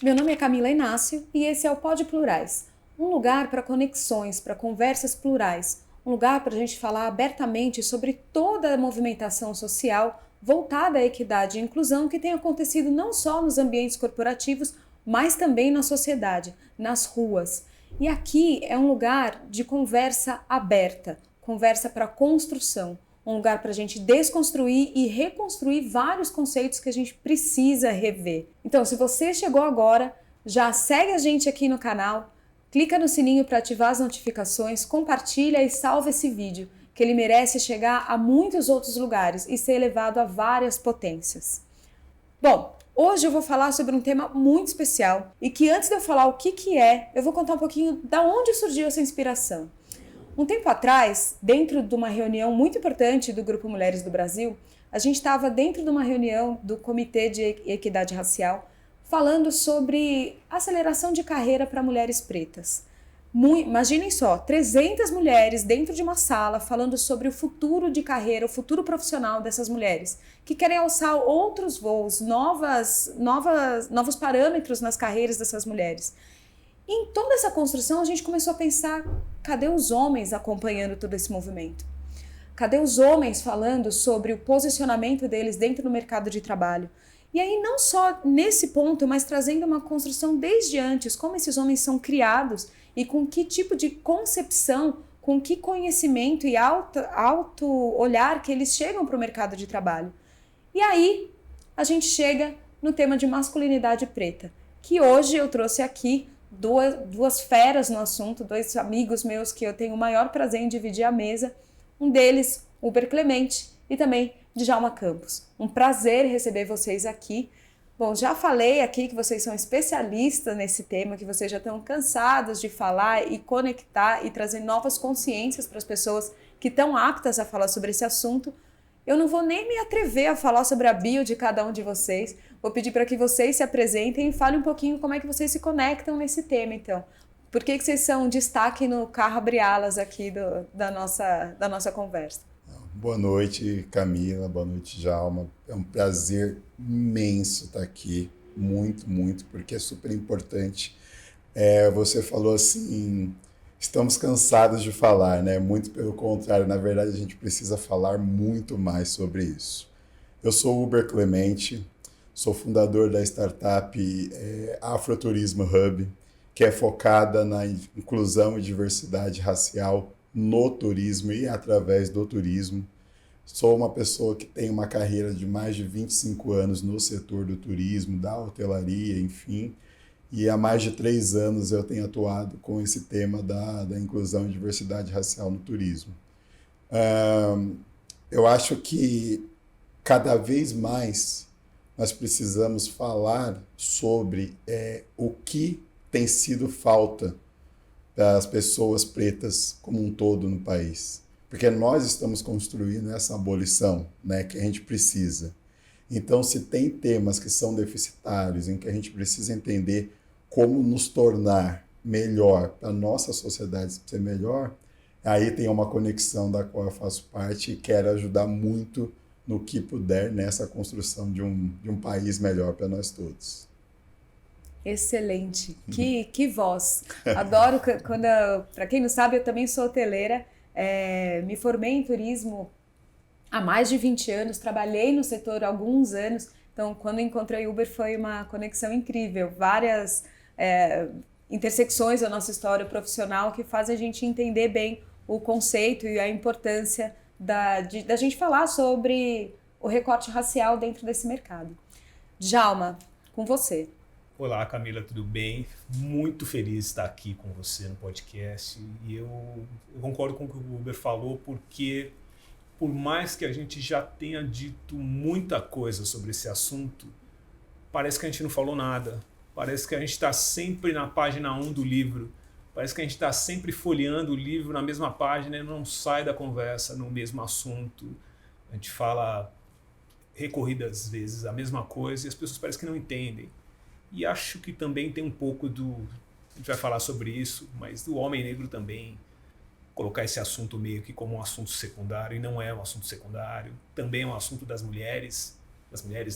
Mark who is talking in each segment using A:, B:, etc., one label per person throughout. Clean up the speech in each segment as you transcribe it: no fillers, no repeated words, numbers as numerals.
A: Meu nome é Camila Inácio e esse é o Pod Plurais, um lugar para conexões, para conversas plurais, um lugar para a gente falar abertamente sobre toda a movimentação social voltada à equidade e inclusão que tem acontecido não só nos ambientes corporativos, mas também na sociedade, nas ruas. E aqui é um lugar de conversa aberta, conversa para construção, um lugar para a gente desconstruir e reconstruir vários conceitos que a gente precisa rever. Então, se você chegou agora, já segue a gente aqui no canal, clica no sininho para ativar as notificações, compartilha e salva esse vídeo, que ele merece chegar a muitos outros lugares e ser elevado a várias potências. Bom, hoje eu vou falar sobre um tema muito especial e que antes de eu falar o que é, eu vou contar um pouquinho da onde surgiu essa inspiração. Um tempo atrás, dentro de uma reunião muito importante do Grupo Mulheres do Brasil, a gente estava dentro de uma reunião do Comitê de Equidade Racial falando sobre aceleração de carreira para mulheres pretas. Imaginem só, 300 mulheres dentro de uma sala falando sobre o futuro de carreira, o futuro profissional dessas mulheres, que querem alçar outros voos, novos parâmetros nas carreiras dessas mulheres. Em toda essa construção, a gente começou a pensar, cadê os homens acompanhando todo esse movimento? Cadê os homens falando sobre o posicionamento deles dentro do mercado de trabalho? E aí, não só nesse ponto, mas trazendo uma construção desde antes, como esses homens são criados e com que tipo de concepção, com que conhecimento e alto olhar que eles chegam para o mercado de trabalho. E aí, a gente chega no tema de masculinidade preta, que hoje eu trouxe aqui duas feras no assunto, dois amigos meus que eu tenho o maior prazer em dividir a mesa, um deles, Uber Clemente, e também Djalma Campos. Um prazer receber vocês aqui. Bom, já falei aqui que vocês são especialistas nesse tema, que vocês já estão cansados de falar e conectar e trazer novas consciências para as pessoas que estão aptas a falar sobre esse assunto. Eu não vou nem me atrever a falar sobre a bio de cada um de vocês. Vou pedir para que vocês se apresentem e falem um pouquinho como é que vocês se conectam nesse tema, então. Por que vocês são destaque no carro abre-alas aqui da nossa conversa?
B: Boa noite, Camila. Boa noite, Djalma. É um prazer imenso estar aqui. Muito, muito, porque é super importante. Você falou assim, estamos cansados de falar, né? Muito pelo contrário, na verdade a gente precisa falar muito mais sobre isso. Eu sou Uber Clemente, sou fundador da startup Afroturismo Hub, que é focada na inclusão e diversidade racial no turismo e através do turismo. Sou uma pessoa que tem uma carreira de mais de 25 anos no setor do turismo, da hotelaria, enfim, e há mais de 3 anos eu tenho atuado com esse tema da inclusão e diversidade racial no turismo. Eu acho que cada vez mais nós precisamos falar sobre o que tem sido falta das pessoas pretas como um todo no país. Porque nós estamos construindo essa abolição, né, que a gente precisa. Então, se tem temas que são deficitários, em que a gente precisa entender como nos tornar melhor, para a nossa sociedade ser melhor, aí tem uma conexão da qual eu faço parte e quero ajudar muito no que puder nessa construção de um país melhor para nós todos.
A: Excelente, que voz. Adoro quando, para quem não sabe, eu também sou hoteleira, me formei em turismo há mais de 20 anos, trabalhei no setor há alguns anos, então quando encontrei Uber foi uma conexão incrível, várias intersecções da nossa história profissional que fazem a gente entender bem o conceito e a importância da gente falar sobre o recorte racial dentro desse mercado. Djalma, com você.
C: Olá, Camila, tudo bem? Muito feliz de estar aqui com você no podcast. E eu concordo com o que o Uber falou, porque por mais que a gente já tenha dito muita coisa sobre esse assunto, parece que a gente não falou nada. Parece que a gente está sempre na página 1 do livro. Parece que a gente está sempre folheando o livro na mesma página e não sai da conversa no mesmo assunto. A gente fala recorridas vezes a mesma coisa e as pessoas parecem que não entendem. E acho que também tem um pouco a gente vai falar sobre isso, mas do homem negro também, colocar esse assunto meio que como um assunto secundário, e não é um assunto secundário, também é um assunto das mulheres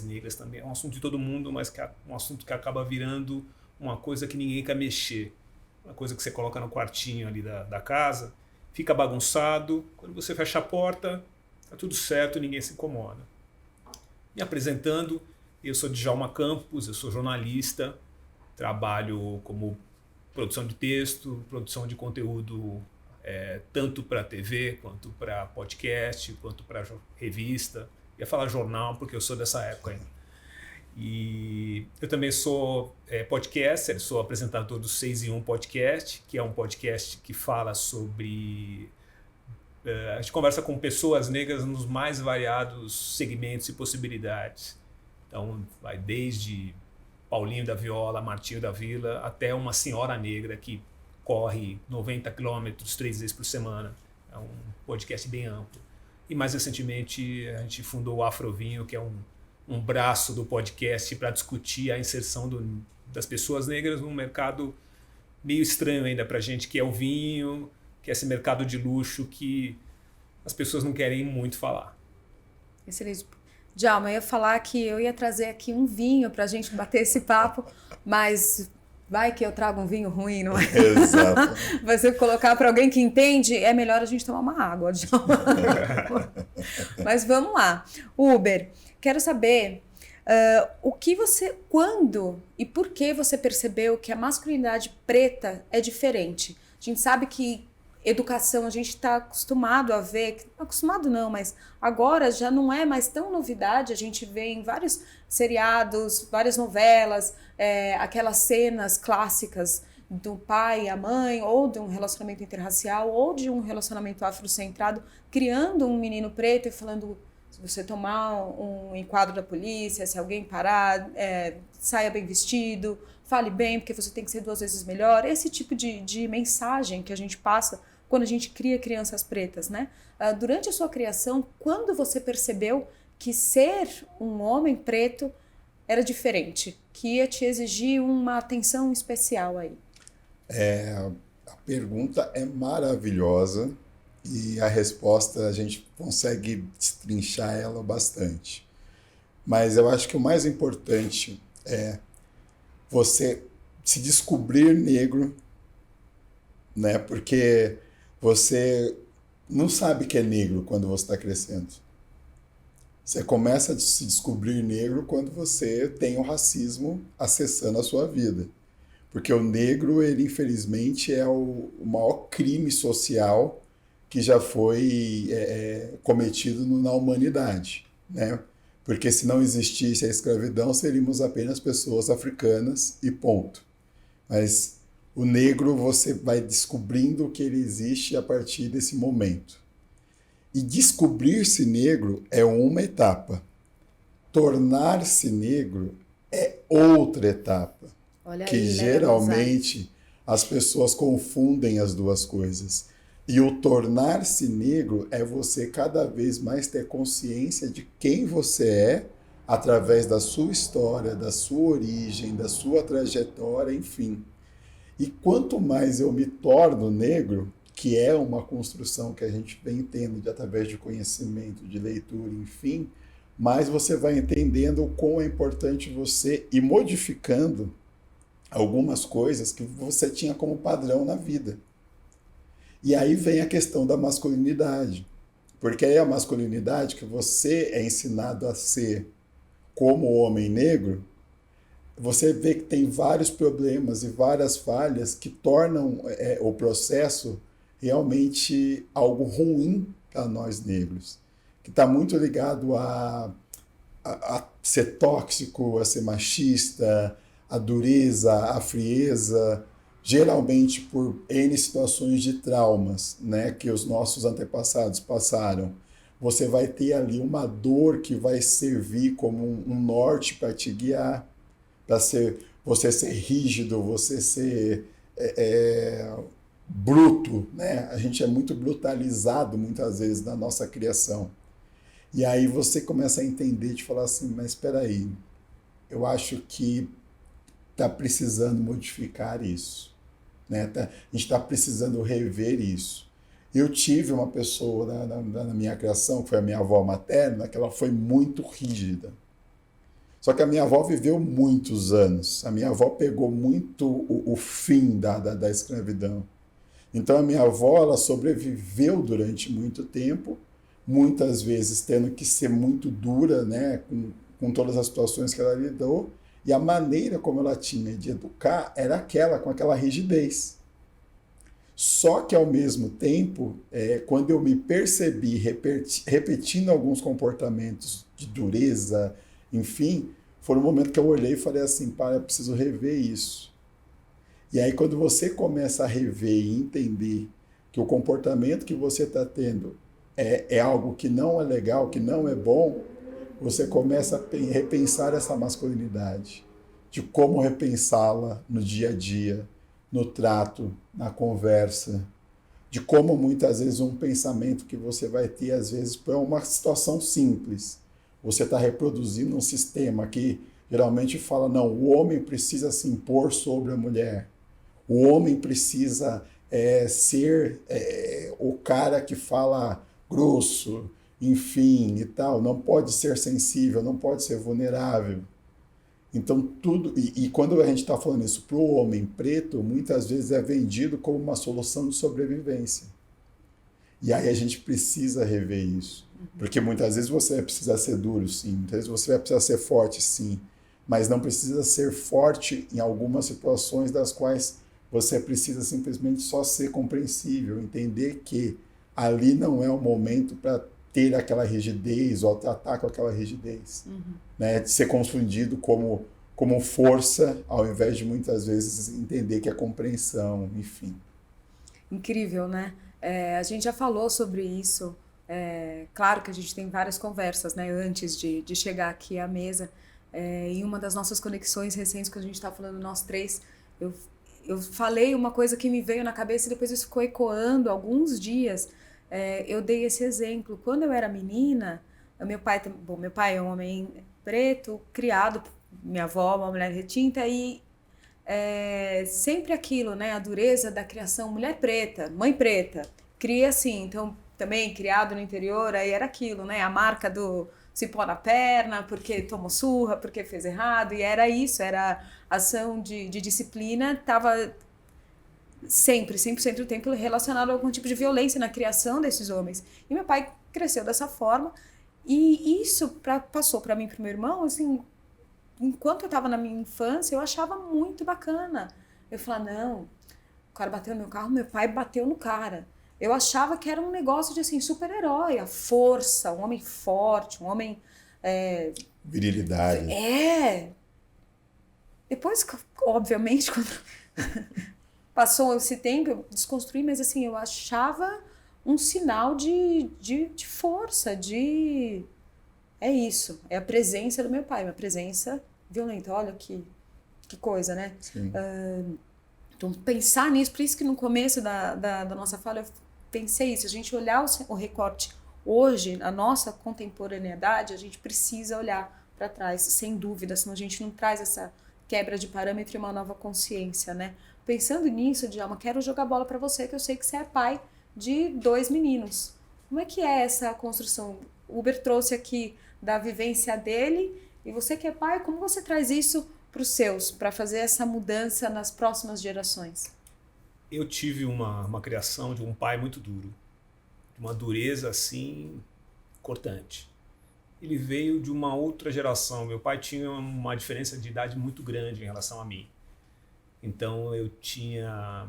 C: negras também, é um assunto de todo mundo, mas que é um assunto que acaba virando uma coisa que ninguém quer mexer. Uma coisa que você coloca no quartinho ali da casa, fica bagunçado, quando você fecha a porta, tá tudo certo, ninguém se incomoda. Me apresentando, eu sou Djalma Campos, eu sou jornalista, trabalho como produção de texto, produção de conteúdo tanto para TV, quanto para podcast, quanto para revista. Ia falar jornal porque eu sou dessa época ainda. E eu também sou podcaster, sou apresentador do 6 em 1 Podcast, que é um podcast que fala sobre... a gente conversa com pessoas negras nos mais variados segmentos e possibilidades. Então, vai desde Paulinho da Viola, Martinho da Vila, até uma senhora negra que corre 90 quilômetros 3 vezes por semana. É um podcast bem amplo. E mais recentemente a gente fundou o Afrovinho, que é um braço do podcast para discutir a inserção das pessoas negras num mercado meio estranho ainda para a gente, que é o vinho, que é esse mercado de luxo que as pessoas não querem muito falar.
A: Excelente. Djalma, eu ia falar que eu ia trazer aqui um vinho para a gente bater esse papo, mas vai que eu trago um vinho ruim, não é?
B: Exato.
A: Você colocar para alguém que entende, é melhor a gente tomar uma água, Djalma. Mas vamos lá. Uber, quero saber quando e por que você percebeu que a masculinidade preta é diferente? A gente sabe que educação a gente está acostumado a ver, acostumado não, mas agora já não é mais tão novidade, a gente vê em vários seriados, várias novelas, aquelas cenas clássicas do pai e a mãe, ou de um relacionamento interracial, ou de um relacionamento afrocentrado, criando um menino preto e falando, se você tomar um enquadro da polícia, se alguém parar, saia bem vestido, fale bem, porque você tem que ser 2 vezes melhor. Esse tipo de mensagem que a gente passa quando a gente cria crianças pretas, né? Durante a sua criação, quando você percebeu que ser um homem preto era diferente, que ia te exigir uma atenção especial aí?
B: A pergunta é maravilhosa e a resposta a gente consegue destrinchar ela bastante. Mas eu acho que o mais importante é você se descobrir negro, né? Porque você não sabe que é negro quando você está crescendo. Você começa a se descobrir negro quando você tem o racismo acessando a sua vida. Porque o negro, ele infelizmente é o maior crime social que já foi cometido na humanidade, né? Porque se não existisse a escravidão, seríamos apenas pessoas africanas e ponto. Mas o negro, você vai descobrindo que ele existe a partir desse momento. E descobrir-se negro é uma etapa. Tornar-se negro é outra etapa.
A: Olha
B: que
A: aí,
B: geralmente as pessoas confundem as duas coisas. E o tornar-se negro é você cada vez mais ter consciência de quem você é através da sua história, da sua origem, da sua trajetória, enfim. E quanto mais eu me torno negro, que é uma construção que a gente vem tendo através de conhecimento, de leitura, enfim, mais você vai entendendo o quão é importante você ir modificando algumas coisas que você tinha como padrão na vida. E aí vem a questão da masculinidade, porque é a masculinidade que você é ensinado a ser como homem negro, você vê que tem vários problemas e várias falhas que tornam o processo realmente algo ruim para nós negros, que está muito ligado a ser tóxico, a ser machista, a dureza, a frieza, geralmente por N situações de traumas, né, que os nossos antepassados passaram. Você vai ter ali uma dor que vai servir como um norte para te guiar, para você ser rígido, você ser bruto, né? A gente é muito brutalizado muitas vezes na nossa criação. E aí você começa a entender, de falar assim, mas espera aí, eu acho que está precisando modificar isso, né? A gente está precisando rever isso. Eu tive uma pessoa na minha criação, que foi a minha avó materna, que ela foi muito rígida. Só que a minha avó viveu muitos anos. A minha avó pegou muito o fim da escravidão. Então a minha avó, ela sobreviveu durante muito tempo, muitas vezes tendo que ser muito dura, né, com todas as situações que ela lidou, e a maneira como ela tinha de educar era aquela, com aquela rigidez. Só que, ao mesmo tempo, quando eu me percebi repetindo alguns comportamentos de dureza, enfim, foi um momento que eu olhei e falei assim, eu preciso rever isso. E aí, quando você começa a rever e entender que o comportamento que você está tendo é algo que não é legal, que não é bom, você começa a repensar essa masculinidade, de como repensá-la no dia a dia, no trato, na conversa, de como muitas vezes um pensamento que você vai ter, às vezes, por uma situação simples, você está reproduzindo um sistema que geralmente fala, não, o homem precisa se impor sobre a mulher, o homem precisa ser o cara que fala grosso, enfim, e tal, não pode ser sensível, não pode ser vulnerável. Então, tudo. E quando a gente está falando isso para o homem preto, muitas vezes é vendido como uma solução de sobrevivência. E aí a gente precisa rever isso. Porque muitas vezes você vai precisar ser duro, sim. Muitas vezes você vai precisar ser forte, sim. Mas não precisa ser forte em algumas situações das quais você precisa simplesmente só ser compreensível, entender que ali não é o momento para ter aquela rigidez ou tratar com aquela rigidez, né? De ser confundido como força, ao invés de muitas vezes entender que é compreensão, enfim.
A: Incrível, né? A gente já falou sobre isso. Claro que a gente tem várias conversas, né, antes de chegar aqui à mesa. Em uma das nossas conexões recentes, que a gente está falando nós três, eu falei uma coisa que me veio na cabeça e depois isso ficou ecoando alguns dias. Eu dei esse exemplo. Quando eu era menina, meu pai é um homem preto, criado por minha avó, uma mulher retinta, e sempre aquilo, né? A dureza da criação, mulher preta, mãe preta, cria assim. Então, também criado no interior, aí era aquilo, né? A marca do cipó na perna, porque tomou surra, porque fez errado, e era isso, era ação de disciplina, estava sempre, 100% do tempo relacionado a algum tipo de violência na criação desses homens. E meu pai cresceu dessa forma, e isso passou para mim e para o meu irmão, assim, enquanto eu estava na minha infância, eu achava muito bacana. Eu falava, não, o cara bateu no meu carro, meu pai bateu no cara. Eu achava que era um negócio de, assim, super-herói, a força, um homem forte, um homem...
B: virilidade.
A: Depois, obviamente, quando passou esse tempo, eu desconstruí, mas assim, eu achava um sinal de força, é isso, é a presença do meu pai, uma presença violenta. Olha que coisa, né? Então, pensar nisso, por isso que no começo da nossa fala eu pensei isso, a gente olhar o recorte hoje, a nossa contemporaneidade, a gente precisa olhar para trás, sem dúvida, senão a gente não traz essa quebra de parâmetro e uma nova consciência, né? Pensando nisso, Djalma, quero jogar bola para você, que eu sei que você é pai de 2 meninos. Como é que é essa construção? O Uber trouxe aqui da vivência dele, e você que é pai, como você traz isso para os seus, para fazer essa mudança nas próximas gerações?
C: Eu tive uma criação de um pai muito duro, de uma dureza assim cortante. Ele veio de uma outra geração. Meu pai tinha uma diferença de idade muito grande em relação a mim. Então ele tinha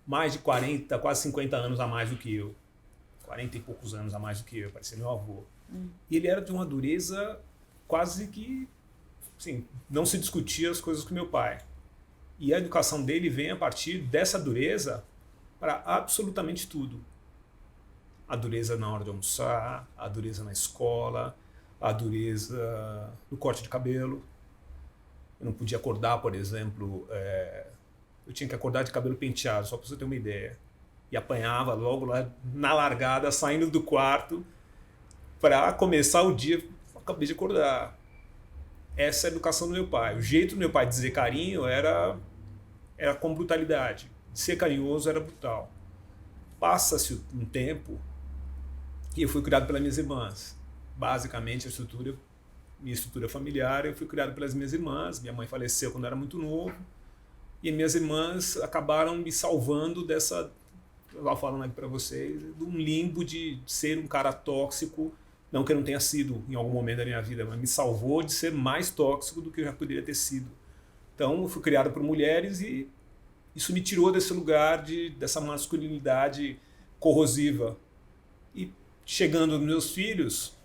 C: mais de 40, quase 50 anos a mais do que eu. 40 e poucos anos a mais do que eu, parecia meu avô. E ele era de uma dureza quase que, assim, não se discutia as coisas com meu pai. E a educação dele vem a partir dessa dureza para absolutamente tudo. A dureza na hora de almoçar, a dureza na escola, a dureza no corte de cabelo. Eu não podia acordar, por exemplo, eu tinha que acordar de cabelo penteado, só para você ter uma ideia. E apanhava logo lá na largada, saindo do quarto, para começar o dia, acabei de acordar. Essa é a educação do meu pai. O jeito do meu pai de dizer carinho era com brutalidade. Ser carinhoso era brutal. Passa-se um tempo e eu fui criado pelas minhas irmãs. Basicamente, a estrutura minha estrutura familiar, eu fui criado pelas minhas irmãs. Minha mãe faleceu quando eu era muito novo. E minhas irmãs acabaram me salvando dessa, eu estava falando aqui para vocês, de um limbo de ser um cara tóxico. Não que eu não tenha sido em algum momento da minha vida, mas me salvou de ser mais tóxico do que eu já poderia ter sido. Então, eu fui criado por mulheres e isso me tirou desse lugar, dessa masculinidade corrosiva. E chegando nos meus filhos,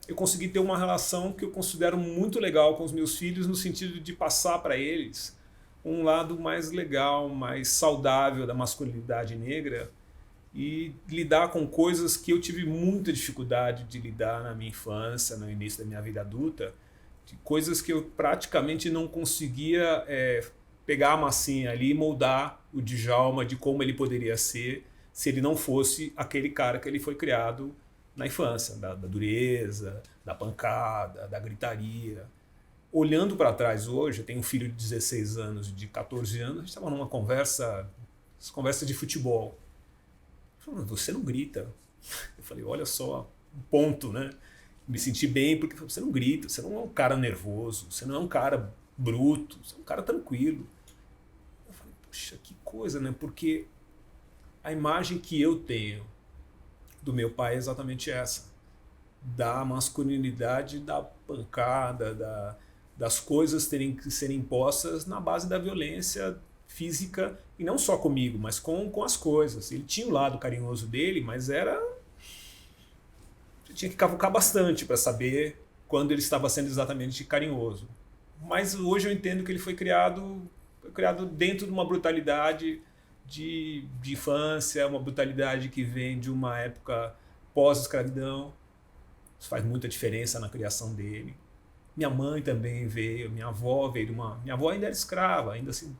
C: eu consegui ter uma relação que eu considero muito legal com os meus filhos, no sentido de passar para eles um lado mais legal, mais saudável da masculinidade negra e lidar com coisas que eu tive muita dificuldade de lidar na minha infância, no início da minha vida adulta, de coisas que eu praticamente não conseguia pegar a massinha ali e moldar o Djalma de como ele poderia ser se ele não fosse aquele cara que ele foi criado na infância, da dureza, da pancada, da gritaria. Olhando para trás hoje, eu tenho um filho de 16 anos, de 14 anos, a gente estava numa conversa de futebol. Ele falou, você não grita. Eu falei, olha só, um ponto, né? Me senti bem porque você não grita, você não é um cara nervoso, você não é um cara bruto, você é um cara tranquilo. Eu falei, puxa, que coisa, né? Porque a imagem que eu tenho do meu pai é exatamente essa. Da masculinidade, da pancada, das coisas terem que serem impostas na base da violência física, e não só comigo, mas com as coisas. Ele tinha o lado carinhoso dele, mas era... Você tinha que cavucar bastante para saber quando ele estava sendo exatamente carinhoso. Mas hoje eu entendo que ele foi criado dentro de uma brutalidade de infância, uma brutalidade que vem de uma época pós-escravidão. Isso faz muita diferença na criação dele. Minha mãe também veio, minha avó veio de uma... Minha avó ainda era escrava, ainda assim,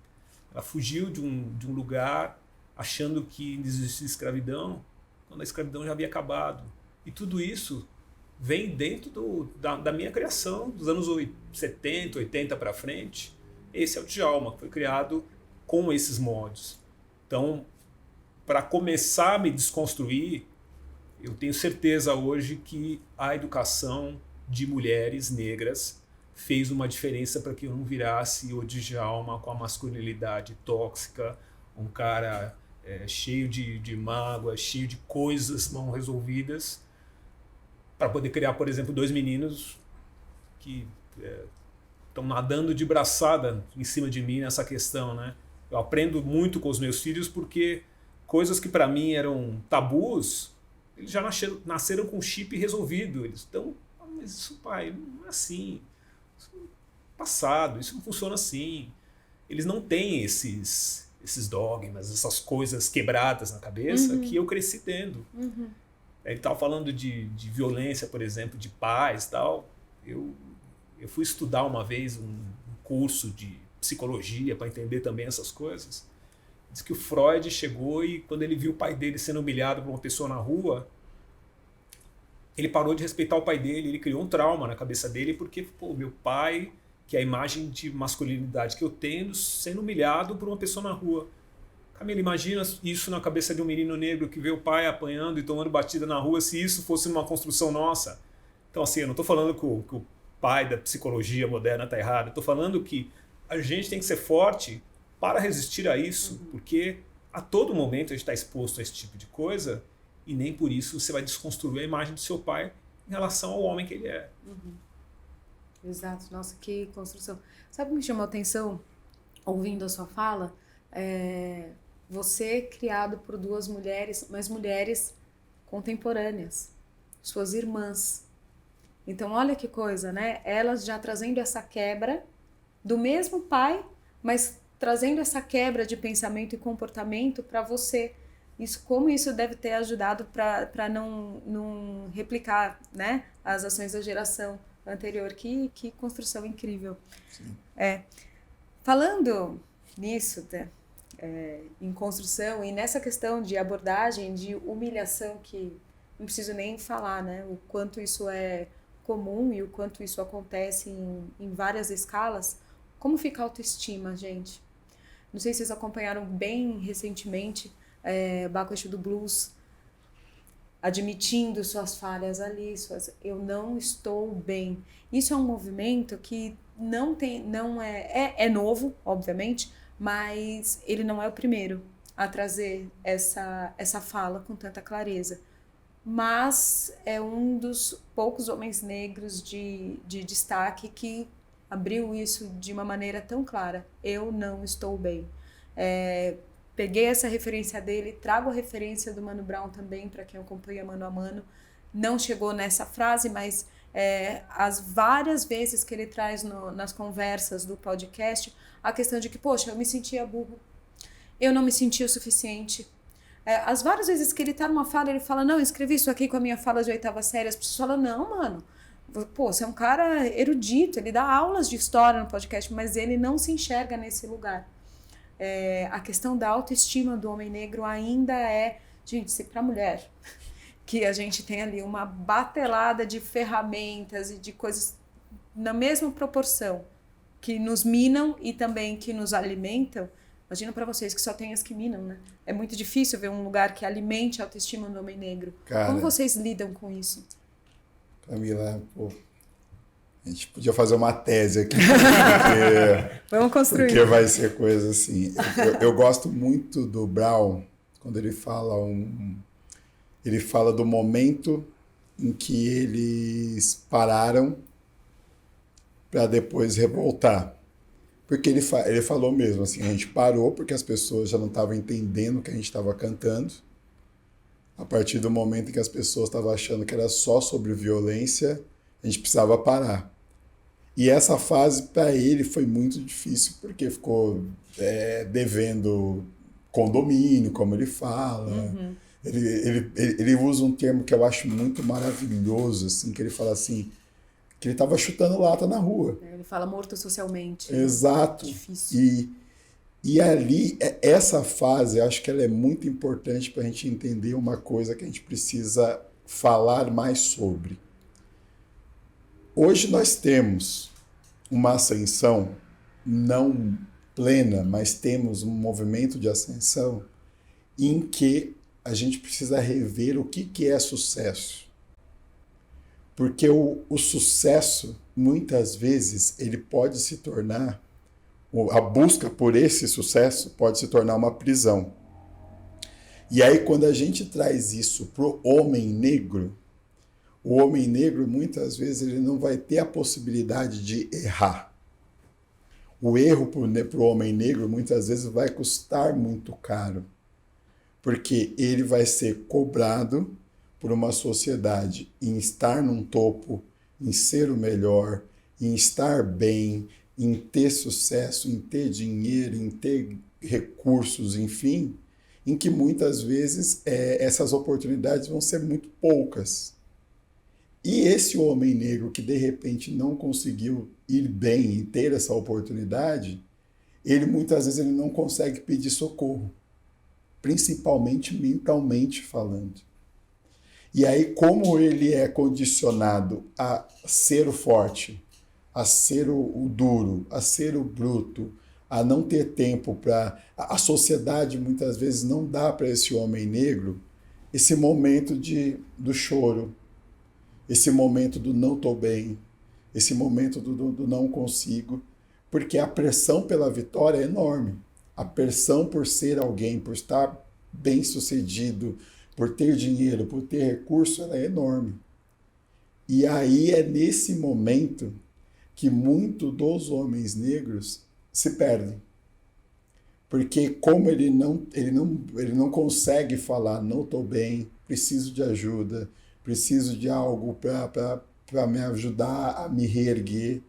C: ela fugiu de um lugar achando que existia escravidão, quando a escravidão já havia acabado. E tudo isso vem dentro da minha criação, dos anos 70, 80 para frente. Esse é o Djalma, que foi criado com esses modos. Então, para começar a me desconstruir, eu tenho certeza hoje que a educação de mulheres negras fez uma diferença para que eu não virasse o Djalma com a masculinidade tóxica, um cara cheio de mágoa, cheio de coisas não resolvidas, para poder criar, por exemplo, 2 meninos que estão nadando de braçada em cima de mim nessa questão, né? Eu aprendo muito com os meus filhos porque coisas que para mim eram tabus, eles já nasceram com o chip resolvido. Eles estão, mas isso, pai, não é assim. Isso é passado, isso não funciona assim. Eles não têm esses dogmas, essas coisas quebradas na cabeça que eu cresci tendo. Ele estava falando de violência, por exemplo, de pais e tal. Eu fui estudar uma vez um curso de psicologia para entender também essas coisas. Diz que o Freud chegou e quando ele viu o pai dele sendo humilhado por uma pessoa na rua, ele parou de respeitar o pai dele, ele criou um trauma na cabeça dele porque, pô, meu pai, que é a imagem de masculinidade que eu tenho, sendo humilhado por uma pessoa na rua. Camila, imagina isso na cabeça de um menino negro que vê o pai apanhando e tomando batida na rua, se isso fosse uma construção nossa. Então, assim, eu não estou falando que o pai da psicologia moderna está errado, eu estou falando que a gente tem que ser forte para resistir a isso, porque a todo momento a gente está exposto a esse tipo de coisa e nem por isso você vai desconstruir a imagem do seu pai em relação ao homem que ele é.
A: Exato, nossa, que construção. Sabe o que me chamou a atenção, ouvindo a sua fala? Você criado por 2 mulheres, mas mulheres contemporâneas, suas irmãs. Então, olha que coisa, né? Elas já trazendo essa quebra do mesmo pai, mas trazendo essa quebra de pensamento e comportamento para você. Como isso deve ter ajudado para não replicar, né, as ações da geração anterior. Que construção incrível.
B: Sim.
A: Falando nisso, em construção e nessa questão de abordagem, de humilhação, que não preciso nem falar, né, o quanto isso é comum e o quanto isso acontece em várias escalas. Como fica a autoestima, gente? Não sei se vocês acompanharam bem recentemente Baco Exu do Blues. admitindo suas falhas ali, eu não estou bem. Isso é um movimento que não é novo, obviamente, mas ele não é o primeiro a trazer essa fala com tanta clareza. Mas é um dos poucos homens negros de destaque que abriu isso de uma maneira tão clara. Eu não estou bem. Peguei essa referência dele, trago a referência do Mano Brown também, para quem acompanha Mano a Mano. Não chegou nessa frase, mas as várias vezes que ele traz nas conversas do podcast, a questão de que, poxa, eu me sentia burro, eu não me sentia o suficiente. As várias vezes que ele tá numa fala, ele fala, não, eu escrevi isso aqui com a minha fala de 8ª série, as pessoas falam, não, mano, pô, você é um cara erudito, ele dá aulas de história no podcast, mas ele não se enxerga nesse lugar. A questão da autoestima do homem negro ainda gente, se pra mulher, que a gente tem ali uma batelada de ferramentas e de coisas na mesma proporção, que nos minam e também que nos alimentam. Imagina para vocês que só tem as que minam, né? É muito difícil ver um lugar que alimente a autoestima do homem negro. Cara, como vocês lidam com isso?
B: Camila, pô, a gente podia fazer uma tese aqui.
A: Vamos construir.
B: Porque vai ser coisa assim. Eu gosto muito do Brown, quando ele fala ele fala do momento em que eles pararam para depois revoltar. Porque ele falou mesmo assim, a gente parou porque as pessoas já não estavam entendendo o que a gente estava cantando. A partir do momento em que as pessoas estavam achando que era só sobre violência, a gente precisava parar. E essa fase para ele foi muito difícil, porque ficou devendo condomínio, como ele fala. Uhum. Ele usa um termo que eu acho muito maravilhoso, assim, que ele fala assim, que ele estava chutando lata na rua.
A: Ele fala morto socialmente.
B: Exato.
A: Difícil.
B: E ali, essa fase, acho que ela é muito importante para a gente entender uma coisa que a gente precisa falar mais sobre. Hoje nós temos uma ascensão não plena, mas temos um movimento de ascensão em que a gente precisa rever o que é sucesso. Porque o sucesso, muitas vezes, ele pode se tornar, a busca por esse sucesso pode se tornar uma prisão. E aí, quando a gente traz isso para o homem negro, muitas vezes, ele não vai ter a possibilidade de errar. O erro para o homem negro, muitas vezes, vai custar muito caro. Porque ele vai ser cobrado por uma sociedade em estar num topo, em ser o melhor, em estar bem, em ter sucesso, em ter dinheiro, em ter recursos, enfim, em que muitas vezes essas oportunidades vão ser muito poucas. E esse homem negro que de repente não conseguiu ir bem e ter essa oportunidade, ele muitas vezes ele não consegue pedir socorro, principalmente mentalmente falando. E aí, como ele é condicionado a ser o forte, a ser o duro, a ser o bruto, a não ter tempo para... A sociedade muitas vezes não dá para esse homem negro esse momento do choro, esse momento do não estou bem, esse momento do não consigo, porque a pressão pela vitória é enorme. A pressão por ser alguém, por estar bem sucedido, por ter dinheiro, por ter recurso, ela é enorme. E aí é nesse momento que muitos dos homens negros se perdem. Porque como ele não consegue falar, não estou bem, preciso de ajuda, preciso de algo para me ajudar a me reerguer.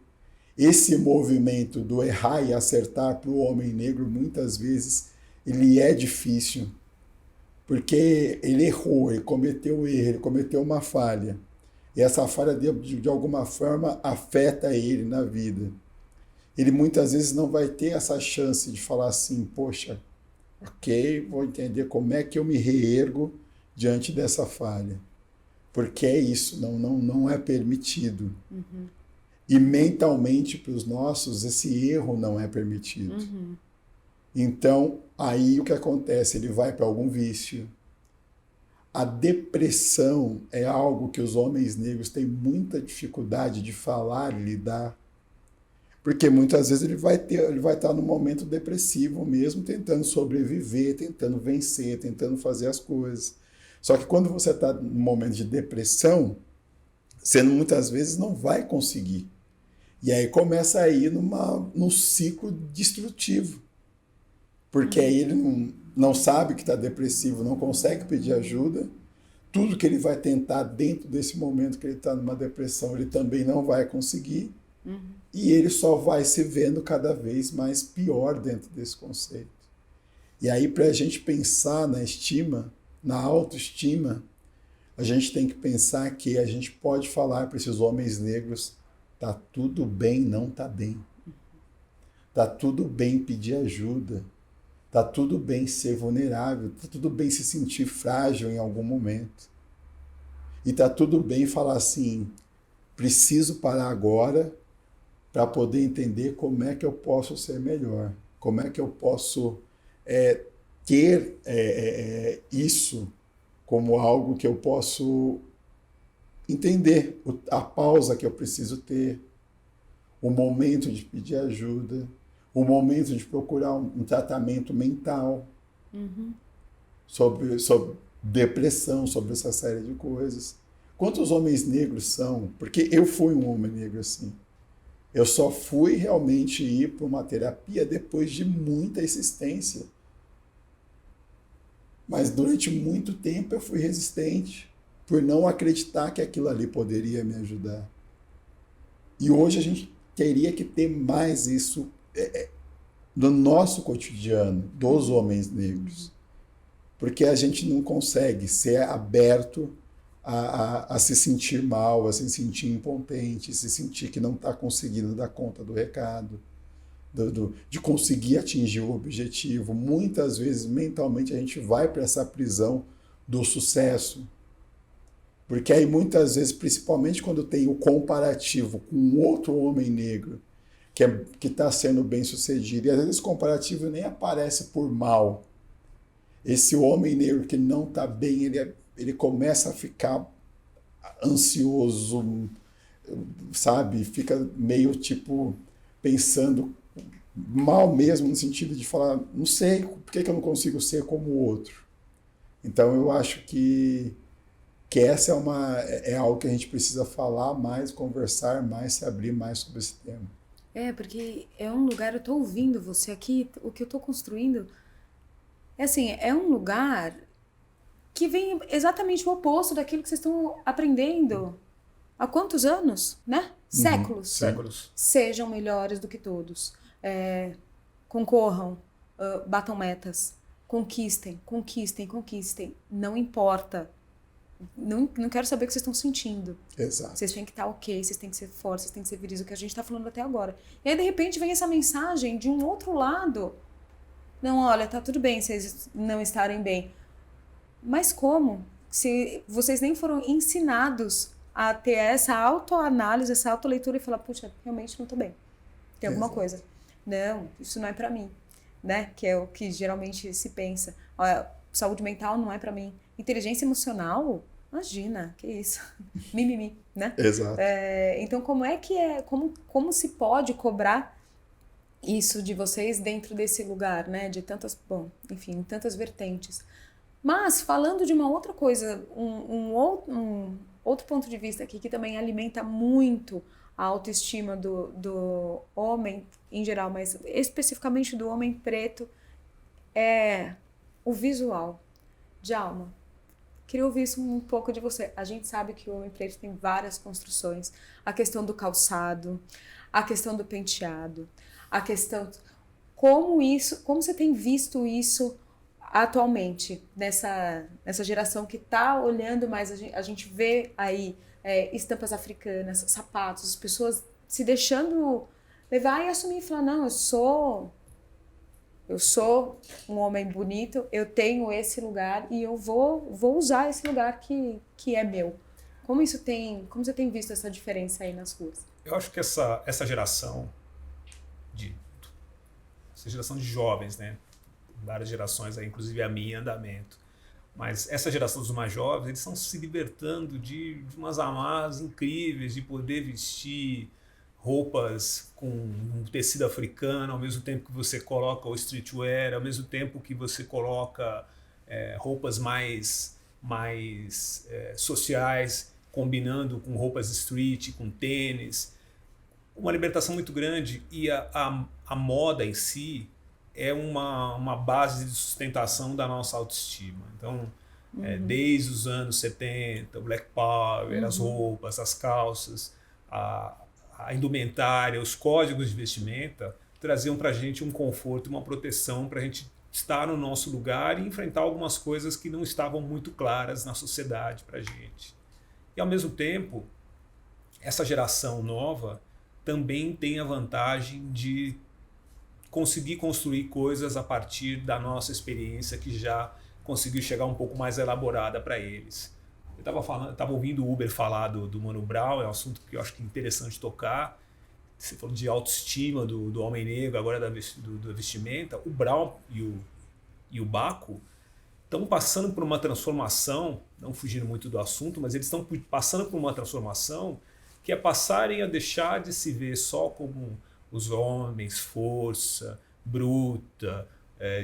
B: Esse movimento do errar e acertar para o homem negro, muitas vezes, ele é difícil. Porque ele errou, ele cometeu erro, ele cometeu uma falha. E essa falha, de alguma forma, afeta ele na vida. Ele muitas vezes não vai ter essa chance de falar assim, poxa, ok, vou entender como é que eu me reergo diante dessa falha. Porque é isso, não é permitido. Uhum. E mentalmente, para os nossos, esse erro não é permitido. Uhum. Então, aí o que acontece? Ele vai para algum vício. a depressão é algo que os homens negros têm muita dificuldade de falar e lidar. Porque muitas vezes ele vai estar num momento depressivo mesmo, tentando sobreviver, tentando vencer, tentando fazer as coisas. Só que quando você está num momento de depressão, você muitas vezes não vai conseguir. E aí começa a ir num ciclo destrutivo. Porque aí ele não sabe que está depressivo, não consegue pedir ajuda. Tudo que ele vai tentar dentro desse momento que ele está numa depressão, ele também não vai conseguir. E ele só vai se vendo cada vez mais pior dentro desse conceito. E aí, para a gente pensar na estima, na autoestima, a gente tem que pensar que a gente pode falar para esses homens negros: tá tudo bem, não tá bem. Tá tudo bem pedir ajuda. Tá tudo bem ser vulnerável. Tá tudo bem se sentir frágil em algum momento. E tá tudo bem falar assim: preciso parar agora para poder entender como é que eu posso ser melhor. Como é que eu posso ter isso como algo que eu posso entender, a pausa que eu preciso ter, o momento de pedir ajuda, o momento de procurar um tratamento mental sobre depressão, sobre essa série de coisas. Quantos homens negros são? Porque eu fui um homem negro assim. Eu só fui realmente ir para uma terapia depois de muita insistência. Mas durante muito tempo eu fui resistente por não acreditar que aquilo ali poderia me ajudar. E hoje a gente teria que ter mais isso no nosso cotidiano, dos homens negros. Porque a gente não consegue ser aberto a se sentir mal, a se sentir impotente, se sentir que não está conseguindo dar conta do recado, de conseguir atingir o objetivo. Muitas vezes, mentalmente, a gente vai para essa prisão do sucesso. Porque aí, muitas vezes, principalmente quando tem o comparativo com outro homem negro que está sendo bem-sucedido, e às vezes esse comparativo nem aparece por mal. Esse homem negro que não está bem, ele começa a ficar ansioso, sabe? Fica meio tipo pensando mal mesmo, no sentido de falar, não sei, por que eu não consigo ser como o outro? Então eu acho que essa é algo que a gente precisa falar mais, conversar mais, se abrir mais sobre esse tema.
A: Porque é um lugar, eu estou ouvindo você aqui, o que eu estou construindo, é um lugar que vem exatamente o oposto daquilo que vocês estão aprendendo há quantos anos, né? Séculos.
C: Séculos.
A: Sejam melhores do que todos. Concorram, batam metas, conquistem. Não importa. Não quero saber o que vocês estão sentindo.
B: Exato.
A: Vocês têm que estar ok, vocês têm que ser fortes, vocês têm que ser viris, o que a gente está falando até agora. E aí, de repente, vem essa mensagem de um outro lado. Não, olha, tá tudo bem vocês não estarem bem. Mas como? Se vocês nem foram ensinados a ter essa autoanálise, essa autoleitura e falar, puxa, realmente não tô bem. Tem alguma coisa. Não, isso não é pra mim, né? Que é o que geralmente se pensa. Olha, saúde mental não é pra mim. Inteligência emocional? Imagina, que isso? Mimimi, né?
B: Exato.
A: Então, como se pode cobrar isso de vocês dentro desse lugar, né? De tantas, tantas vertentes. Mas, falando de uma outra coisa, um outro ponto de vista aqui que também alimenta muito a autoestima do homem em geral, mas especificamente do homem preto, é o visual. Djalma, queria ouvir isso um pouco de você. A gente sabe que o homem preto tem várias construções. A questão do calçado, a questão do penteado, a questão... Como você tem visto isso atualmente, nessa geração que está olhando mais, a gente vê aí estampas africanas, sapatos, as pessoas se deixando levar e assumir e falar, não, eu sou um homem bonito, eu tenho esse lugar e eu vou usar esse lugar que é meu. Como você tem visto essa diferença aí nas ruas?
C: Eu acho que essa geração de jovens, né? Várias gerações, aí, inclusive a minha em andamento, Mas essa geração dos mais jovens, eles estão se libertando de umas amarras incríveis, de poder vestir roupas com um tecido africano, ao mesmo tempo que você coloca o streetwear, ao mesmo tempo que você coloca roupas mais sociais, combinando com roupas street, com tênis. Uma libertação muito grande, e a moda em si é uma base de sustentação da nossa autoestima. Então, desde os anos 70, o Black Power, as roupas, as calças, a indumentária, os códigos de vestimenta traziam para a gente um conforto, uma proteção para a gente estar no nosso lugar e enfrentar algumas coisas que não estavam muito claras na sociedade para a gente. E, ao mesmo tempo, essa geração nova também tem a vantagem de conseguir construir coisas a partir da nossa experiência, que já conseguiu chegar um pouco mais elaborada para eles. Eu estava ouvindo o Uber falar do Mano Brown, é um assunto que eu acho que é interessante tocar. Você falou de autoestima do homem negro, agora da vestimenta. O Brown e o Baco estão passando por uma transformação, não fugindo muito do assunto, mas eles estão passando por uma transformação que é passarem a deixar de se ver só como os homens, força, bruta,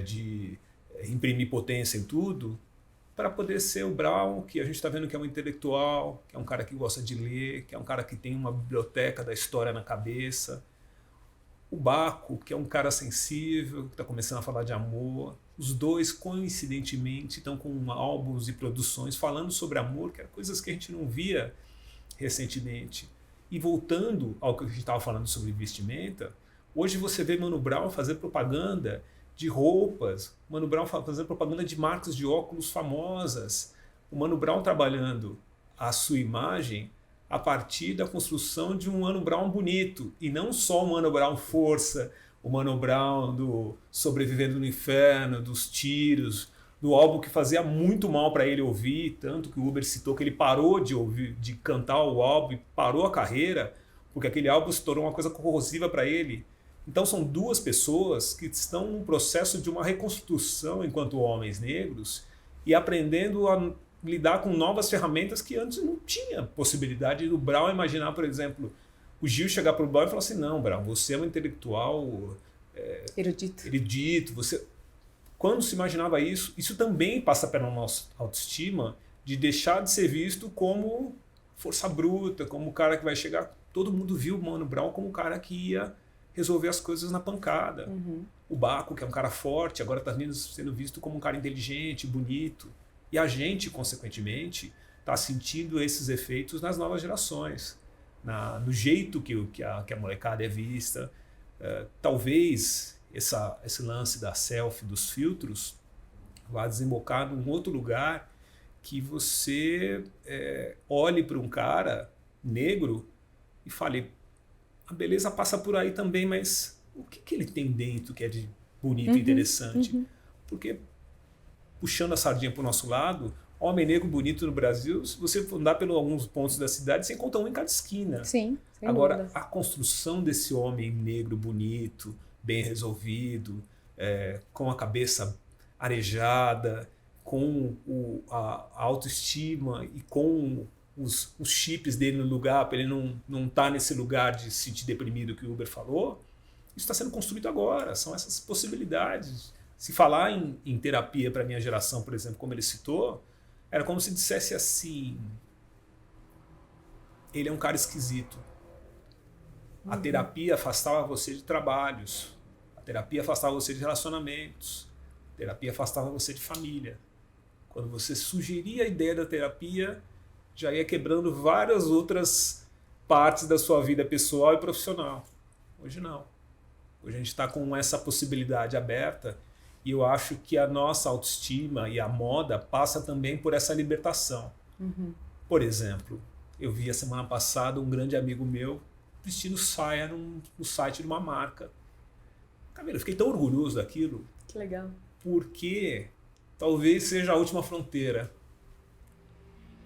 C: de imprimir potência em tudo, para poder ser o Brown, que a gente está vendo que é um intelectual, que é um cara que gosta de ler, que é um cara que tem uma biblioteca da história na cabeça. O Baco, que é um cara sensível, que está começando a falar de amor. Os dois, coincidentemente, estão com álbuns e produções falando sobre amor, que eram coisas que a gente não via recentemente. E voltando ao que a gente estava falando sobre vestimenta, hoje você vê Mano Brown fazer propaganda de roupas, Mano Brown fazendo propaganda de marcas de óculos famosas, o Mano Brown trabalhando a sua imagem a partir da construção de um Mano Brown bonito, e não só o Mano Brown força, o Mano Brown do Sobrevivendo no Inferno, dos tiros, do álbum que fazia muito mal para ele ouvir, tanto que o Uber citou que ele parou de ouvir, de cantar o álbum e parou a carreira, porque aquele álbum se tornou uma coisa corrosiva para ele. Então são duas pessoas que estão num processo de uma reconstrução enquanto homens negros e aprendendo a lidar com novas ferramentas que antes não tinha possibilidade do Brown imaginar, por exemplo, o Gil chegar para o Brown e falar assim, não, Brown, você é um intelectual erudito, você... Quando se imaginava isso, isso também passa pela nossa autoestima de deixar de ser visto como força bruta, como o cara que vai chegar... Todo mundo viu o Mano Brown como o cara que ia resolver as coisas na pancada. O Baco, que é um cara forte, agora está sendo visto como um cara inteligente, bonito. E a gente, consequentemente, está sentindo esses efeitos nas novas gerações, no jeito que a molecada é vista. Talvez esse lance da selfie, dos filtros, vá desembocar num outro lugar que você olhe para um cara negro e fale, a beleza passa por aí também, mas o que ele tem dentro que é de bonito e interessante? Porque, puxando a sardinha para o nosso lado, homem negro bonito no Brasil, se você andar por alguns pontos da cidade, você encontra um em cada esquina.
A: Sim, sem
C: Agora,
A: dúvida.
C: a construção desse homem negro bonito, bem resolvido, com a cabeça arejada, com a autoestima e com os chips dele no lugar, para ele não estar nesse lugar de se sentir deprimido que o Uber falou, isso está sendo construído agora, são essas possibilidades. Se falar em terapia para a minha geração, por exemplo, como ele citou, era como se dissesse assim, ele é um cara esquisito. A terapia afastava você de trabalhos, a terapia afastava você de relacionamentos, a terapia afastava você de família. Quando você sugeria a ideia da terapia, já ia quebrando várias outras partes da sua vida pessoal e profissional. Hoje não. Hoje a gente está com essa possibilidade aberta e eu acho que a nossa autoestima e a moda passa também por essa libertação. Por exemplo, eu vi a semana passada um grande amigo meu vestindo saia no site de uma marca. Camila, eu fiquei tão orgulhoso daquilo.
A: Que legal.
C: Porque talvez seja a última fronteira.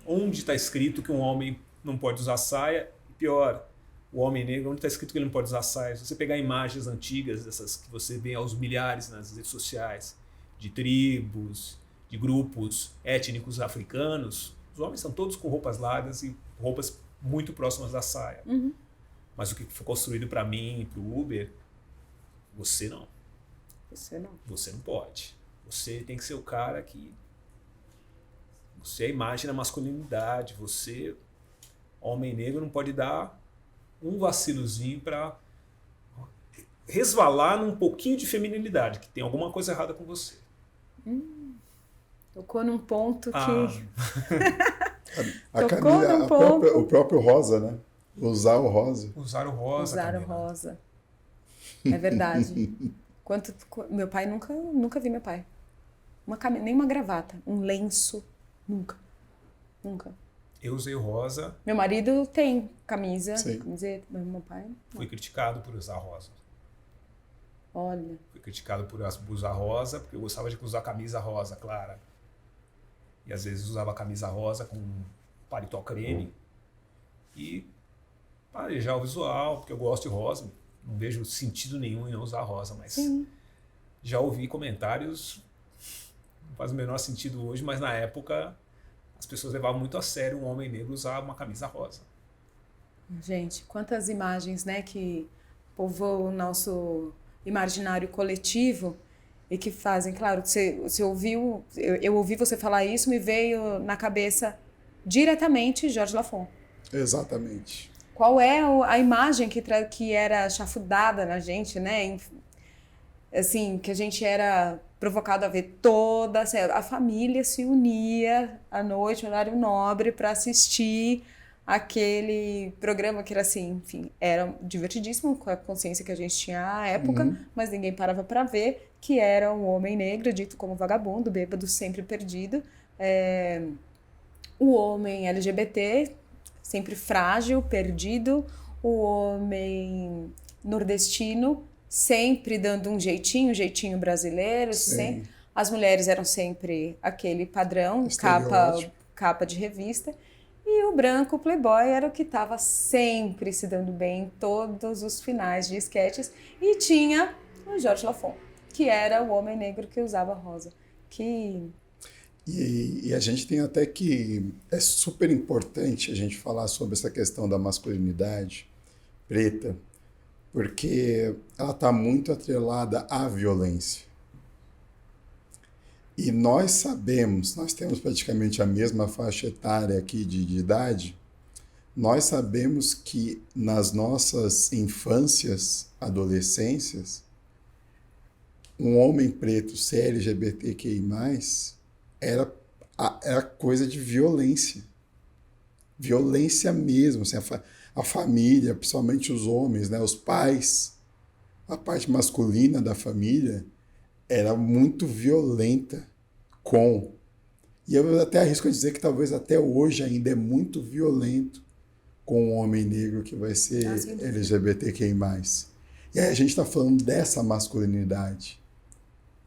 C: Onde está escrito que um homem não pode usar saia? E pior, o homem negro, onde está escrito que ele não pode usar saia? Se você pegar imagens antigas, dessas que você vê aos milhares nas redes sociais, de tribos, de grupos étnicos africanos, os homens são todos com roupas largas e roupas muito próximas da saia. Mas o que foi construído para mim e para o Uber, você não.
A: Você não.
C: Você não pode. Você tem que ser o cara que... Você é a imagem da masculinidade. Você, homem negro, não pode dar um vacilozinho para resvalar num pouquinho de feminilidade, que tem alguma coisa errada com você.
A: Tocou num ponto que...
B: A
A: Tocou
B: Camila,
A: num ponto.
B: o próprio rosa, né? Usar o rosa.
C: Usar o rosa,
A: Usar o
C: Camila.
A: rosa. É verdade. Meu pai, nunca vi meu pai. Nem uma gravata, um lenço, nunca.
C: Eu usei o rosa.
A: Meu marido tem camiseta, mas meu pai...
C: Fui criticado por usar rosa.
A: Olha.
C: Fui criticado por usar rosa, porque eu gostava de usar camisa rosa clara. E às vezes usava camisa rosa com paletó creme. E parejar o visual, porque eu gosto de rosa. Não vejo sentido nenhum em não usar rosa, mas já ouvi comentários, não faz o menor sentido hoje, mas na época as pessoas levavam muito a sério um homem negro usar uma camisa rosa.
A: Gente, quantas imagens, né, que povoam o nosso imaginário coletivo e que fazem, claro, você ouviu, eu ouvi você falar isso, me veio na cabeça diretamente Georges Lafon.
B: Exatamente.
A: Qual é a imagem que era chafurdada na gente, né? Assim, que a gente era provocado a ver toda... A família se unia à noite, no horário nobre, para assistir aquele programa que era assim, enfim, era divertidíssimo com a consciência que a gente tinha à época, mas ninguém parava para ver, que era um homem negro, dito como vagabundo, bêbado, sempre perdido. O homem LGBT... sempre frágil, perdido, o homem nordestino sempre dando um jeitinho brasileiro, sempre. As mulheres eram sempre aquele padrão, capa de revista, e o branco playboy era o que estava sempre se dando bem em todos os finais de esquetes, e tinha o Georges Lafon, que era o homem negro que usava rosa,
B: E a gente tem até que... É super importante a gente falar sobre essa questão da masculinidade preta, porque ela está muito atrelada à violência. E nós sabemos, nós temos praticamente a mesma faixa etária aqui de idade, nós sabemos que nas nossas infâncias, adolescências, um homem preto ser LGBTQI+, era coisa de violência. Violência mesmo. Assim, a família, principalmente os homens, né, os pais, a parte masculina da família, era muito violenta com... E eu até arrisco a dizer que talvez até hoje ainda é muito violento com o homem negro que vai ser LGBTQI+. E aí a gente está falando dessa masculinidade,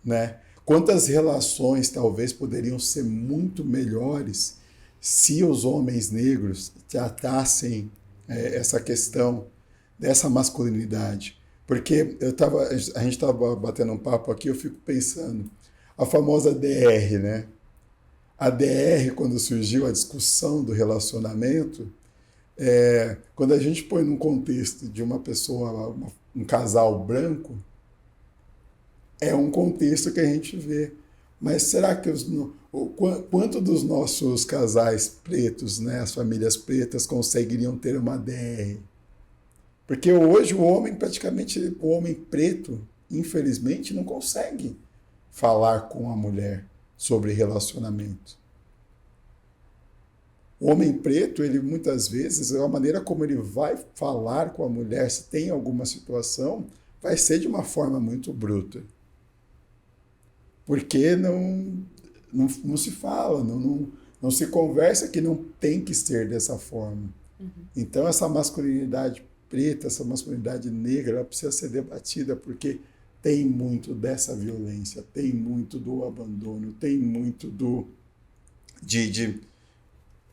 B: né? Quantas relações talvez poderiam ser muito melhores se os homens negros tratassem essa questão dessa masculinidade? Porque a gente estava batendo um papo aqui, eu fico pensando, a famosa DR, né? A DR, quando surgiu a discussão do relacionamento, quando a gente põe num contexto de uma pessoa, um casal branco, é um contexto que a gente vê. Mas será que quanto dos nossos casais pretos, né, as famílias pretas, conseguiriam ter uma DR? Porque hoje o homem preto, infelizmente, não consegue falar com a mulher sobre relacionamento. O homem preto, ele muitas vezes, a maneira como ele vai falar com a mulher, se tem alguma situação, vai ser de uma forma muito bruta. Porque não se fala, não se conversa que não tem que ser dessa forma. Então, essa masculinidade preta, essa masculinidade negra, ela precisa ser debatida, porque tem muito dessa violência, tem muito do abandono, tem muito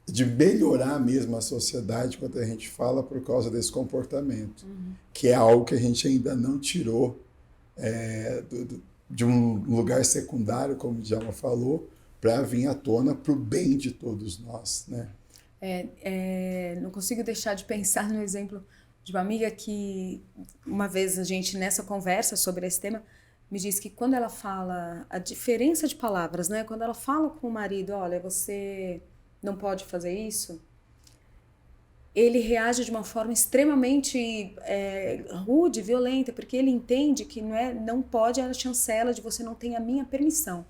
B: de melhorar mesmo a sociedade quando a gente fala por causa desse comportamento, que é algo que a gente ainda não tirou de um lugar secundário, como o Djalma falou, para vir à tona para o bem de todos nós, né?
A: Não consigo deixar de pensar no exemplo de uma amiga que, uma vez a gente, nessa conversa sobre esse tema, me disse que quando ela fala a diferença de palavras, né? Quando ela fala com o marido, olha, você não pode fazer isso, ele reage de uma forma extremamente rude, violenta, porque ele entende que não pode a chancela de você não tem a minha permissão.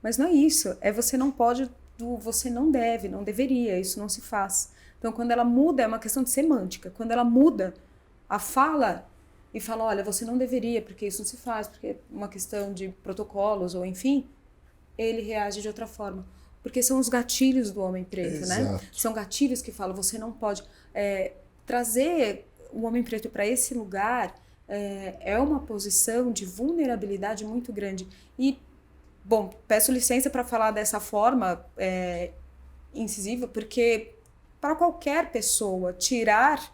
A: Mas não é isso, você não pode, você não deve, não deveria, isso não se faz. Então, quando ela muda, é uma questão de semântica. Quando ela muda a fala e fala, olha, você não deveria, porque isso não se faz, porque é uma questão de protocolos, ou enfim, ele reage de outra forma. Porque são os gatilhos do homem preto,
B: Exato.
A: né? São gatilhos que falam, você não pode. Trazer o homem preto para esse lugar é uma posição de vulnerabilidade muito grande. E, bom, peço licença para falar dessa forma incisiva, porque para qualquer pessoa tirar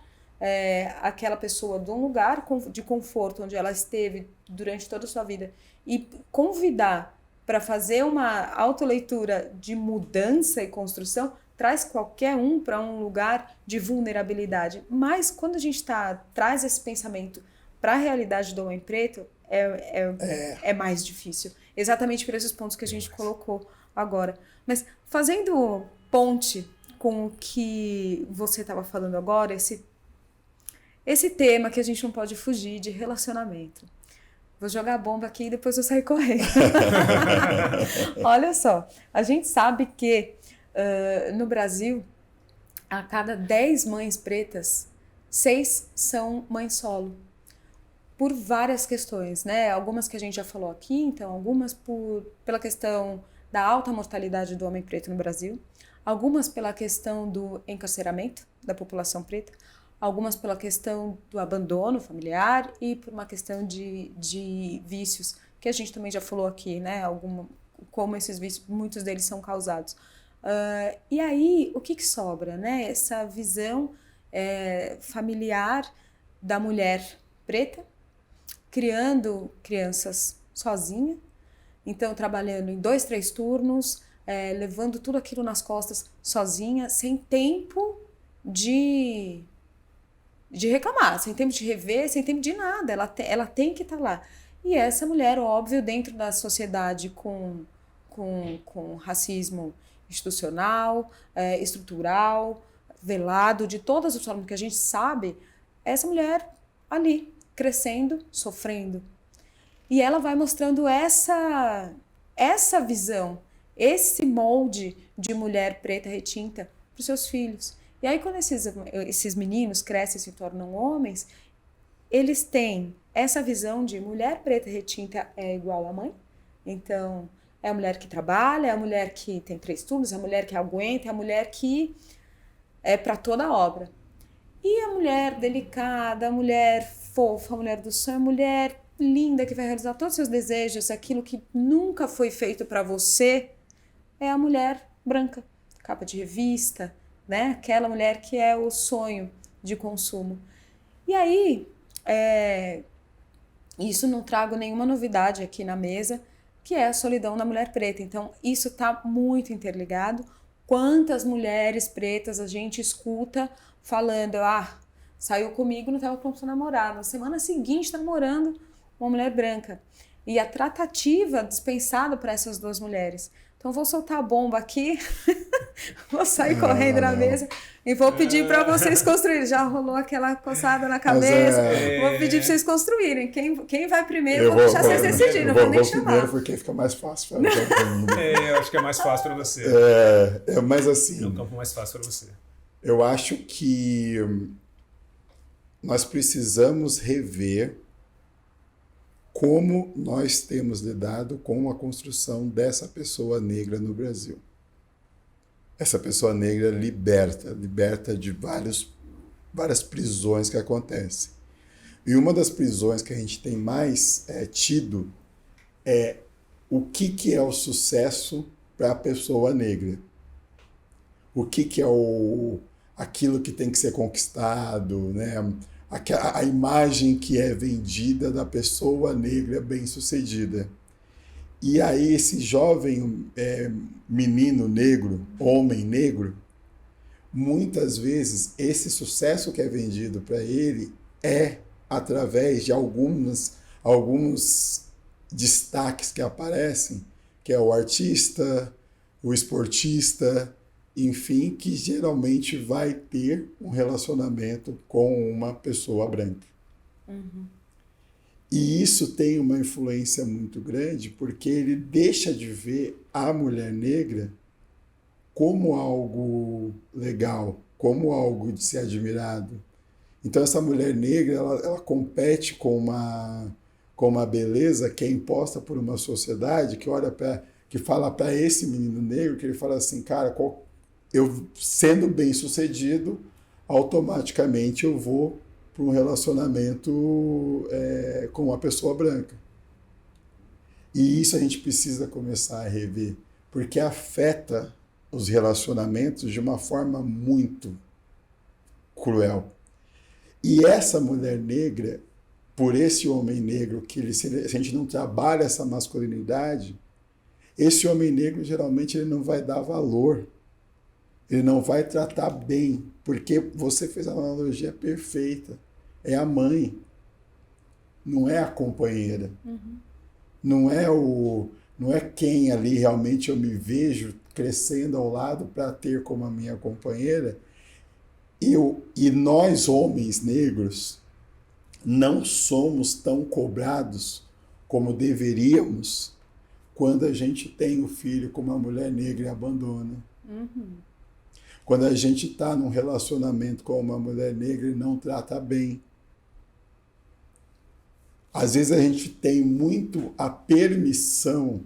A: aquela pessoa de um lugar de conforto onde ela esteve durante toda a sua vida e convidar para fazer uma autoleitura de mudança e construção, traz qualquer um para um lugar de vulnerabilidade. Mas quando a gente traz esse pensamento para a realidade do homem preto, é mais difícil. Exatamente por esses pontos que a gente colocou agora. Mas fazendo ponte com o que você estava falando agora, esse tema que a gente não pode fugir de relacionamento. Vou jogar a bomba aqui e depois eu sair correndo. Olha só, a gente sabe que no Brasil, a cada 10 mães pretas, 6 são mães solo. Por várias questões, né? Algumas que a gente já falou aqui, então algumas pela questão da alta mortalidade do homem preto no Brasil, algumas pela questão do encarceramento da população preta, algumas pela questão do abandono familiar e por uma questão de vícios, que a gente também já falou aqui, né? Como esses vícios, muitos deles são causados. E aí, o que sobra, né? Essa visão familiar da mulher preta, criando crianças sozinha, então trabalhando em 2, 3 turnos, levando tudo aquilo nas costas sozinha, sem tempo de reclamar, sem tempo de rever, sem tempo de nada, ela tem que estar lá. E essa mulher, óbvio, dentro da sociedade com racismo institucional, estrutural, velado, de todas as formas que a gente sabe, essa mulher ali, crescendo, sofrendo. E ela vai mostrando essa visão, esse molde de mulher preta retinta para os seus filhos. E aí, quando esses meninos crescem e se tornam homens, eles têm essa visão de mulher preta retinta é igual à mãe. Então, é a mulher que trabalha, é a mulher que tem 3 turnos, é a mulher que aguenta, é a mulher que é para toda a obra. E a mulher delicada, a mulher fofa, a mulher do sonho, a mulher linda que vai realizar todos os seus desejos, aquilo que nunca foi feito para você, é a mulher branca, capa de revista, né? Aquela mulher que é o sonho de consumo. E aí, isso não trago nenhuma novidade aqui na mesa, que é a solidão da mulher preta. Então, isso está muito interligado. Quantas mulheres pretas a gente escuta falando, saiu comigo, não estava pronto para namorar. Na semana seguinte, está namorando uma mulher branca. E a tratativa dispensada para essas 2 mulheres. Então, vou soltar a bomba aqui, vou sair correndo na mesa e vou pedir para vocês construírem. Já rolou aquela coçada na cabeça, vou pedir para vocês construírem. Quem vai primeiro, eu vou deixar vocês decidirem, não vou nem chamar.
B: Primeiro porque fica mais fácil.
C: Eu acho que é mais fácil para você.
B: Mas assim...
C: É um campo mais fácil para você.
B: Eu acho que nós precisamos rever como nós temos lidado com a construção dessa pessoa negra no Brasil. Essa pessoa negra liberta de várias prisões que acontecem. E uma das prisões que a gente tem mais tido é o que é o sucesso para a pessoa negra. O que é aquilo que tem que ser conquistado, né? A imagem que é vendida da pessoa negra bem-sucedida. E aí esse jovem menino negro, homem negro, muitas vezes esse sucesso que é vendido para ele é através de alguns destaques que aparecem, que é o artista, o esportista, enfim, que geralmente vai ter um relacionamento com uma pessoa branca.
A: Uhum.
B: E isso tem uma influência muito grande porque ele deixa de ver a mulher negra como algo legal, como algo de ser admirado. Então essa mulher negra, ela compete com uma beleza que é imposta por uma sociedade que olha que fala para esse menino negro, que ele fala assim, cara, eu sendo bem sucedido, automaticamente eu vou para um relacionamento com uma pessoa branca. E isso a gente precisa começar a rever, porque afeta os relacionamentos de uma forma muito cruel. E essa mulher negra, por esse homem negro, se a gente não trabalha essa masculinidade, esse homem negro geralmente ele não vai dar valor, ele não vai tratar bem, porque você fez a analogia perfeita. É a mãe, não é a companheira.
A: Uhum.
B: Não é quem ali realmente eu me vejo crescendo ao lado para ter como a minha companheira. E nós, homens negros, não somos tão cobrados como deveríamos quando a gente tem o filho com uma mulher negra e abandona.
A: Uhum.
B: Quando a gente está num relacionamento com uma mulher negra e não trata bem. Às vezes a gente tem muito a permissão,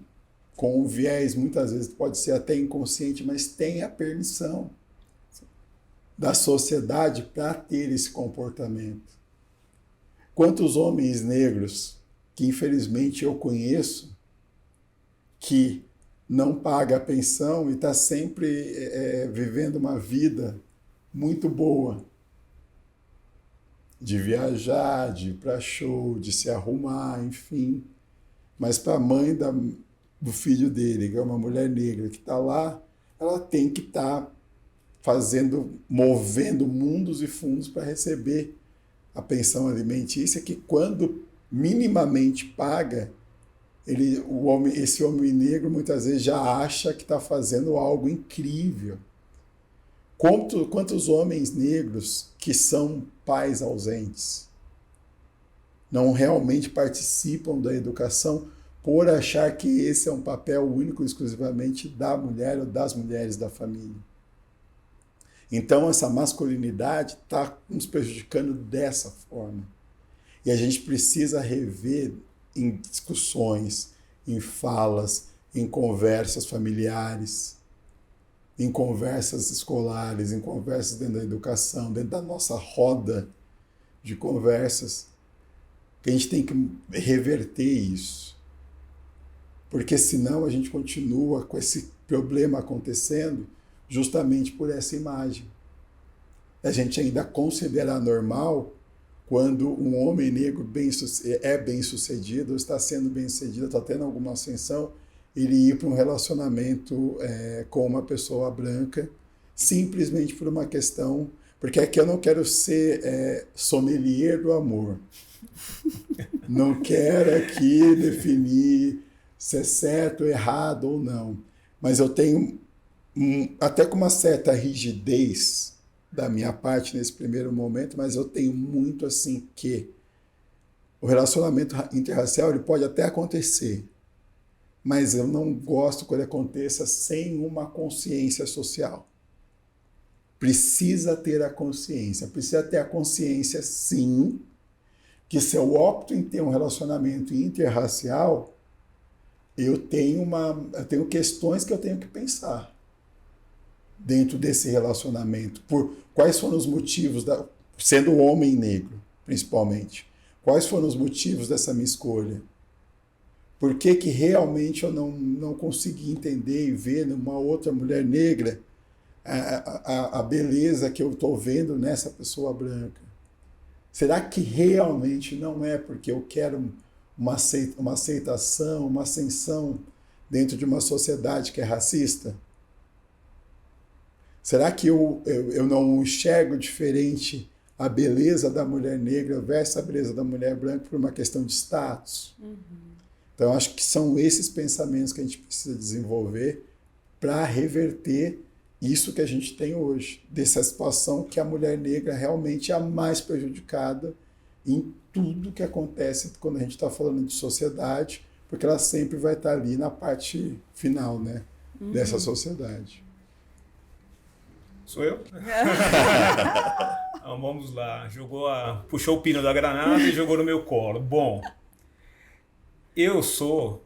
B: com um viés, muitas vezes pode ser até inconsciente, mas tem a permissão da sociedade para ter esse comportamento. Quantos homens negros que infelizmente eu conheço que não paga a pensão e está sempre vivendo uma vida muito boa, de viajar, de ir para show, de se arrumar, enfim. Mas para a mãe do filho dele, que é uma mulher negra que está lá, ela tem que estar movendo mundos e fundos para receber a pensão alimentícia, que quando minimamente paga, esse homem negro muitas vezes já acha que está fazendo algo incrível. Quantos homens negros que são pais ausentes não realmente participam da educação por achar que esse é um papel único exclusivamente da mulher ou das mulheres da família. Então essa masculinidade está nos prejudicando dessa forma. E a gente precisa rever em discussões, em falas, em conversas familiares, em conversas escolares, em conversas dentro da educação, dentro da nossa roda de conversas, que a gente tem que reverter isso. Porque senão a gente continua com esse problema acontecendo justamente por essa imagem. A gente ainda considerar normal quando um homem negro é bem-sucedido, ou está sendo bem-sucedido, está tendo alguma ascensão, ele ir para um relacionamento com uma pessoa branca, simplesmente por uma questão, porque aqui eu não quero ser sommelier do amor. Não quero aqui definir se é certo, errado ou não. Mas eu tenho, até com uma certa rigidez da minha parte nesse primeiro momento, mas eu tenho muito assim que o relacionamento interracial ele pode até acontecer, mas eu não gosto quando ele aconteça sem uma consciência social. Precisa ter a consciência sim, que se eu opto em ter um relacionamento interracial, eu tenho questões que eu tenho que pensar dentro desse relacionamento. Por quais foram os motivos, sendo homem negro, principalmente, quais foram os motivos dessa minha escolha? Por que realmente eu não consegui entender e ver numa outra mulher negra a beleza que eu estou vendo nessa pessoa branca? Será que realmente não é porque eu quero uma aceitação, uma ascensão dentro de uma sociedade que é racista? Será que eu não enxergo diferente a beleza da mulher negra versus a beleza da mulher branca por uma questão de status? Então, acho que são esses pensamentos que a gente precisa desenvolver para reverter isso que a gente tem hoje, dessa situação que a mulher negra realmente é a mais prejudicada em tudo que acontece quando a gente está falando de sociedade, porque ela sempre vai estar ali na parte final, né, dessa sociedade.
C: Sou eu? Então, vamos lá. Puxou o pino da granada e jogou no meu colo. Bom, eu sou...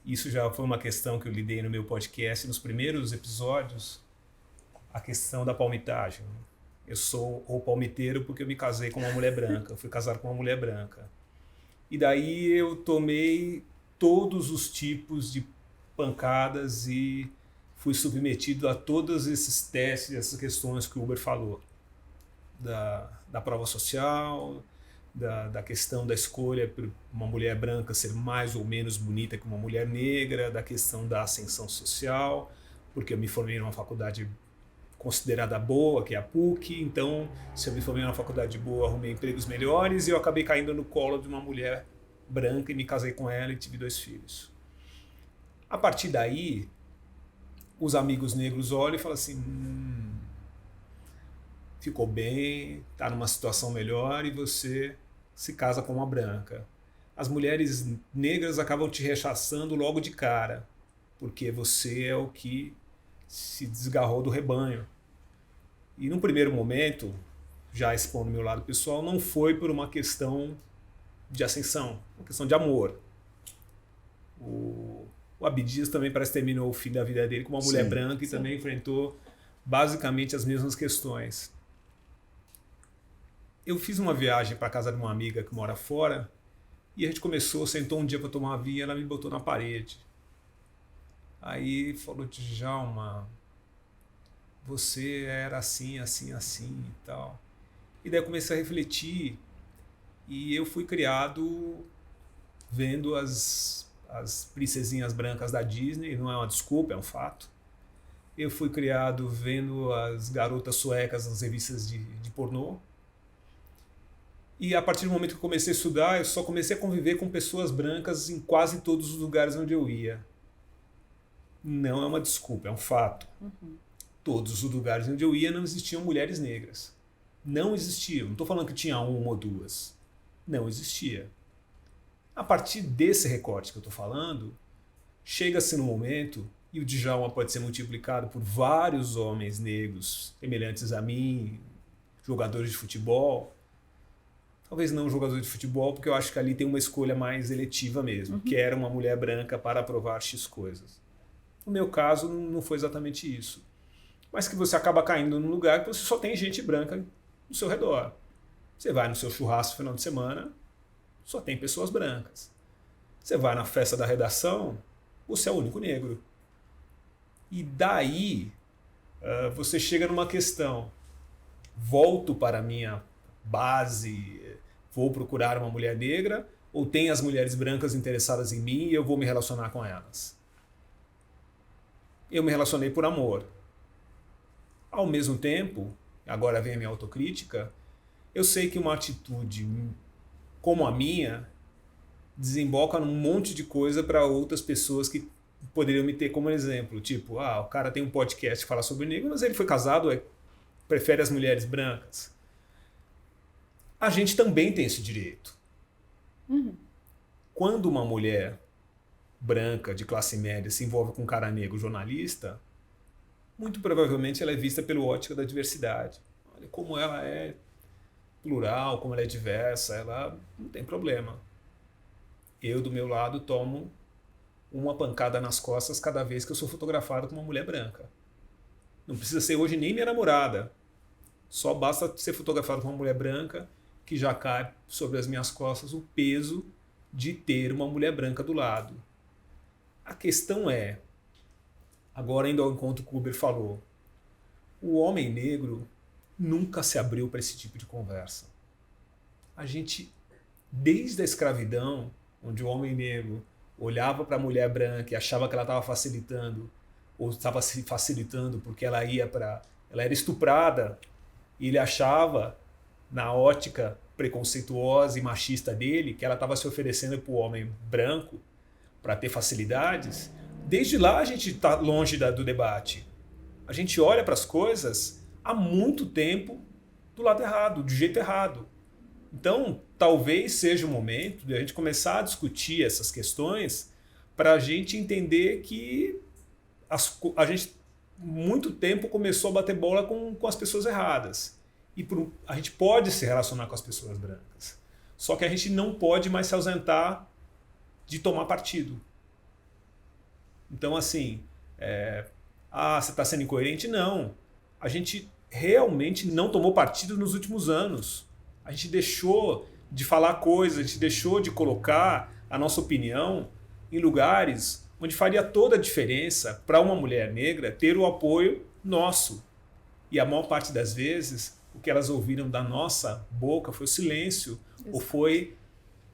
C: isso já foi uma questão que eu lidei no meu podcast nos primeiros episódios, a questão da palmitagem. Eu sou o palmiteiro porque eu me casei com uma mulher branca, eu fui casado com uma mulher branca. E daí eu tomei todos os tipos de pancadas e fui submetido a todos esses testes, essas questões que o Uber falou. Da prova social, da questão da escolha por uma mulher branca ser mais ou menos bonita que uma mulher negra, da questão da ascensão social, porque eu me formei numa faculdade considerada boa, que é a PUC, então se eu me formei numa faculdade boa, arrumei empregos melhores e eu acabei caindo no colo de uma mulher branca e me casei com ela e tive 2 filhos. A partir daí, os amigos negros olham e falam assim, ficou bem, está numa situação melhor e você se casa com uma branca. As mulheres negras acabam te rechaçando logo de cara, porque você é o que se desgarrou do rebanho. E num primeiro momento, já expondo meu lado pessoal, não foi por uma questão de ascensão, uma questão de amor. O Abdias também parece que terminou o fim da vida dele com uma mulher branca e também enfrentou basicamente as mesmas questões. Eu fiz uma viagem para casa de uma amiga que mora fora e a gente sentou um dia para tomar uma vinho e ela me botou na parede. Aí falou, Djalma, você era assim, assim, assim e tal. E daí eu comecei a refletir e eu fui criado vendo as princesinhas brancas da Disney, não é uma desculpa, é um fato. Eu fui criado vendo as garotas suecas nas revistas de pornô. E a partir do momento que eu comecei a estudar, eu só comecei a conviver com pessoas brancas em quase todos os lugares onde eu ia. Não é uma desculpa, é um fato. Todos os lugares onde eu ia não existiam mulheres negras. Não existiam. Não estou falando que tinha 1 ou 2. Não existia. A partir desse recorte que eu estou falando, chega-se no momento, e o Djalma pode ser multiplicado por vários homens negros semelhantes a mim, jogadores de futebol. Talvez não jogador de futebol, porque eu acho que ali tem uma escolha mais eletiva mesmo, que era uma mulher branca para aprovar X coisas. No meu caso, não foi exatamente isso. Mas que você acaba caindo num lugar que você só tem gente branca no seu redor. Você vai no seu churrasco no final de semana, só tem pessoas brancas. Você vai na festa da redação, você é o único negro. E daí, você chega numa questão. Volto para a minha base, vou procurar uma mulher negra, ou tem as mulheres brancas interessadas em mim e eu vou me relacionar com elas? Eu me relacionei por amor. Ao mesmo tempo, agora vem a minha autocrítica, eu sei que uma atitude como a minha desemboca num monte de coisa para outras pessoas que poderiam me ter como exemplo. Tipo, o cara tem um podcast que fala sobre negro, mas ele foi casado, prefere as mulheres brancas. A gente também tem esse direito. Quando uma mulher branca de classe média se envolve com um cara negro jornalista, muito provavelmente ela é vista pelo ótica da diversidade. Olha como ela é plural, como ela é diversa, ela não tem problema. Eu, do meu lado, tomo uma pancada nas costas cada vez que eu sou fotografado com uma mulher branca. Não precisa ser hoje nem minha namorada. Só basta ser fotografado com uma mulher branca que já cai sobre as minhas costas o peso de ter uma mulher branca do lado. A questão é, agora indo ao encontro que o Uber falou, o homem negro nunca se abriu para esse tipo de conversa. A gente desde a escravidão, onde o homem negro olhava para a mulher branca e achava que ela estava facilitando, ou estava se facilitando porque ela era estuprada, e ele achava, na ótica preconceituosa e machista dele, que ela estava se oferecendo para o homem branco para ter facilidades. Desde lá a gente está longe do debate. A gente olha para as coisas há muito tempo do lado errado, do jeito errado. Então, talvez seja o momento de a gente começar a discutir essas questões para a gente entender que a gente, muito tempo, começou a bater bola com as pessoas erradas. E a gente pode se relacionar com as pessoas brancas. Só que a gente não pode mais se ausentar de tomar partido. Então, assim, você está sendo incoerente? Não. A gente realmente não tomou partido nos últimos anos. A gente deixou de falar coisas, a gente deixou de colocar a nossa opinião em lugares onde faria toda a diferença para uma mulher negra ter o apoio nosso. E a maior parte das vezes, o que elas ouviram da nossa boca foi o silêncio, ou foi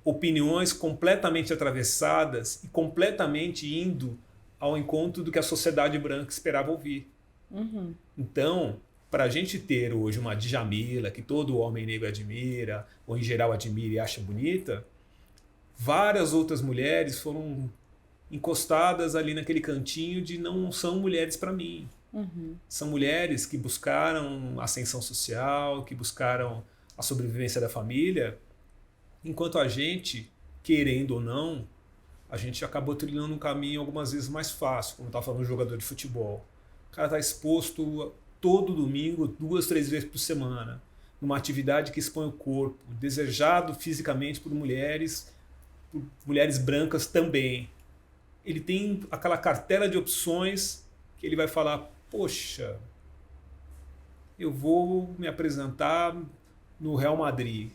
C: opiniões completamente atravessadas e completamente indo ao encontro do que a sociedade branca esperava ouvir.
A: Uhum.
C: Então, para a gente ter hoje uma Djamila, que todo homem negro admira, ou em geral admira e acha bonita, várias outras mulheres foram encostadas ali naquele cantinho de não são mulheres para mim.
A: Uhum.
C: São mulheres que buscaram ascensão social, que buscaram a sobrevivência da família, enquanto a gente, querendo ou não, a gente acabou trilhando um caminho algumas vezes mais fácil, como estava falando, um jogador de futebol. O cara está exposto todo domingo, 2, 3 vezes por semana, numa atividade que expõe o corpo, desejado fisicamente por mulheres brancas também. Ele tem aquela cartela de opções que ele vai falar, poxa, eu vou me apresentar no Real Madrid.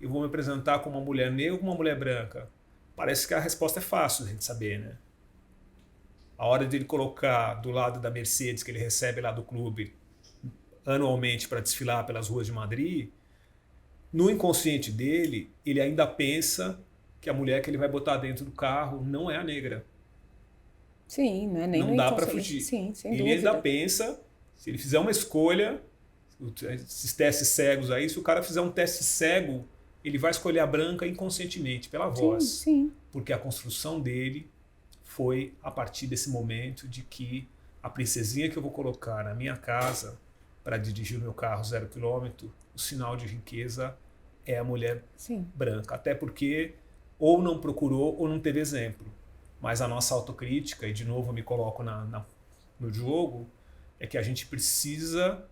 C: Eu vou me apresentar como uma mulher negra ou como uma mulher branca? Parece que a resposta é fácil de a gente saber, né? A hora de ele colocar do lado da Mercedes que ele recebe lá do clube anualmente para desfilar pelas ruas de Madrid, no inconsciente dele, ele ainda pensa que a mulher que ele vai botar dentro do carro não é a negra.
A: Sim, não é nem
C: não dá para fugir.
A: Sim, sem
C: ele
A: dúvida.
C: ainda pensa, se ele fizer uma escolha, esses testes cegos aí, se o cara fizer um teste cego, ele vai escolher a branca inconscientemente, pela voz.
A: Sim.
C: Porque a construção dele foi a partir desse momento de que a princesinha que eu vou colocar na minha casa para dirigir o meu carro 0 km, o sinal de riqueza é a mulher branca. Até porque ou não procurou ou não teve exemplo. Mas a nossa autocrítica, e de novo eu me coloco no jogo, é que a gente precisa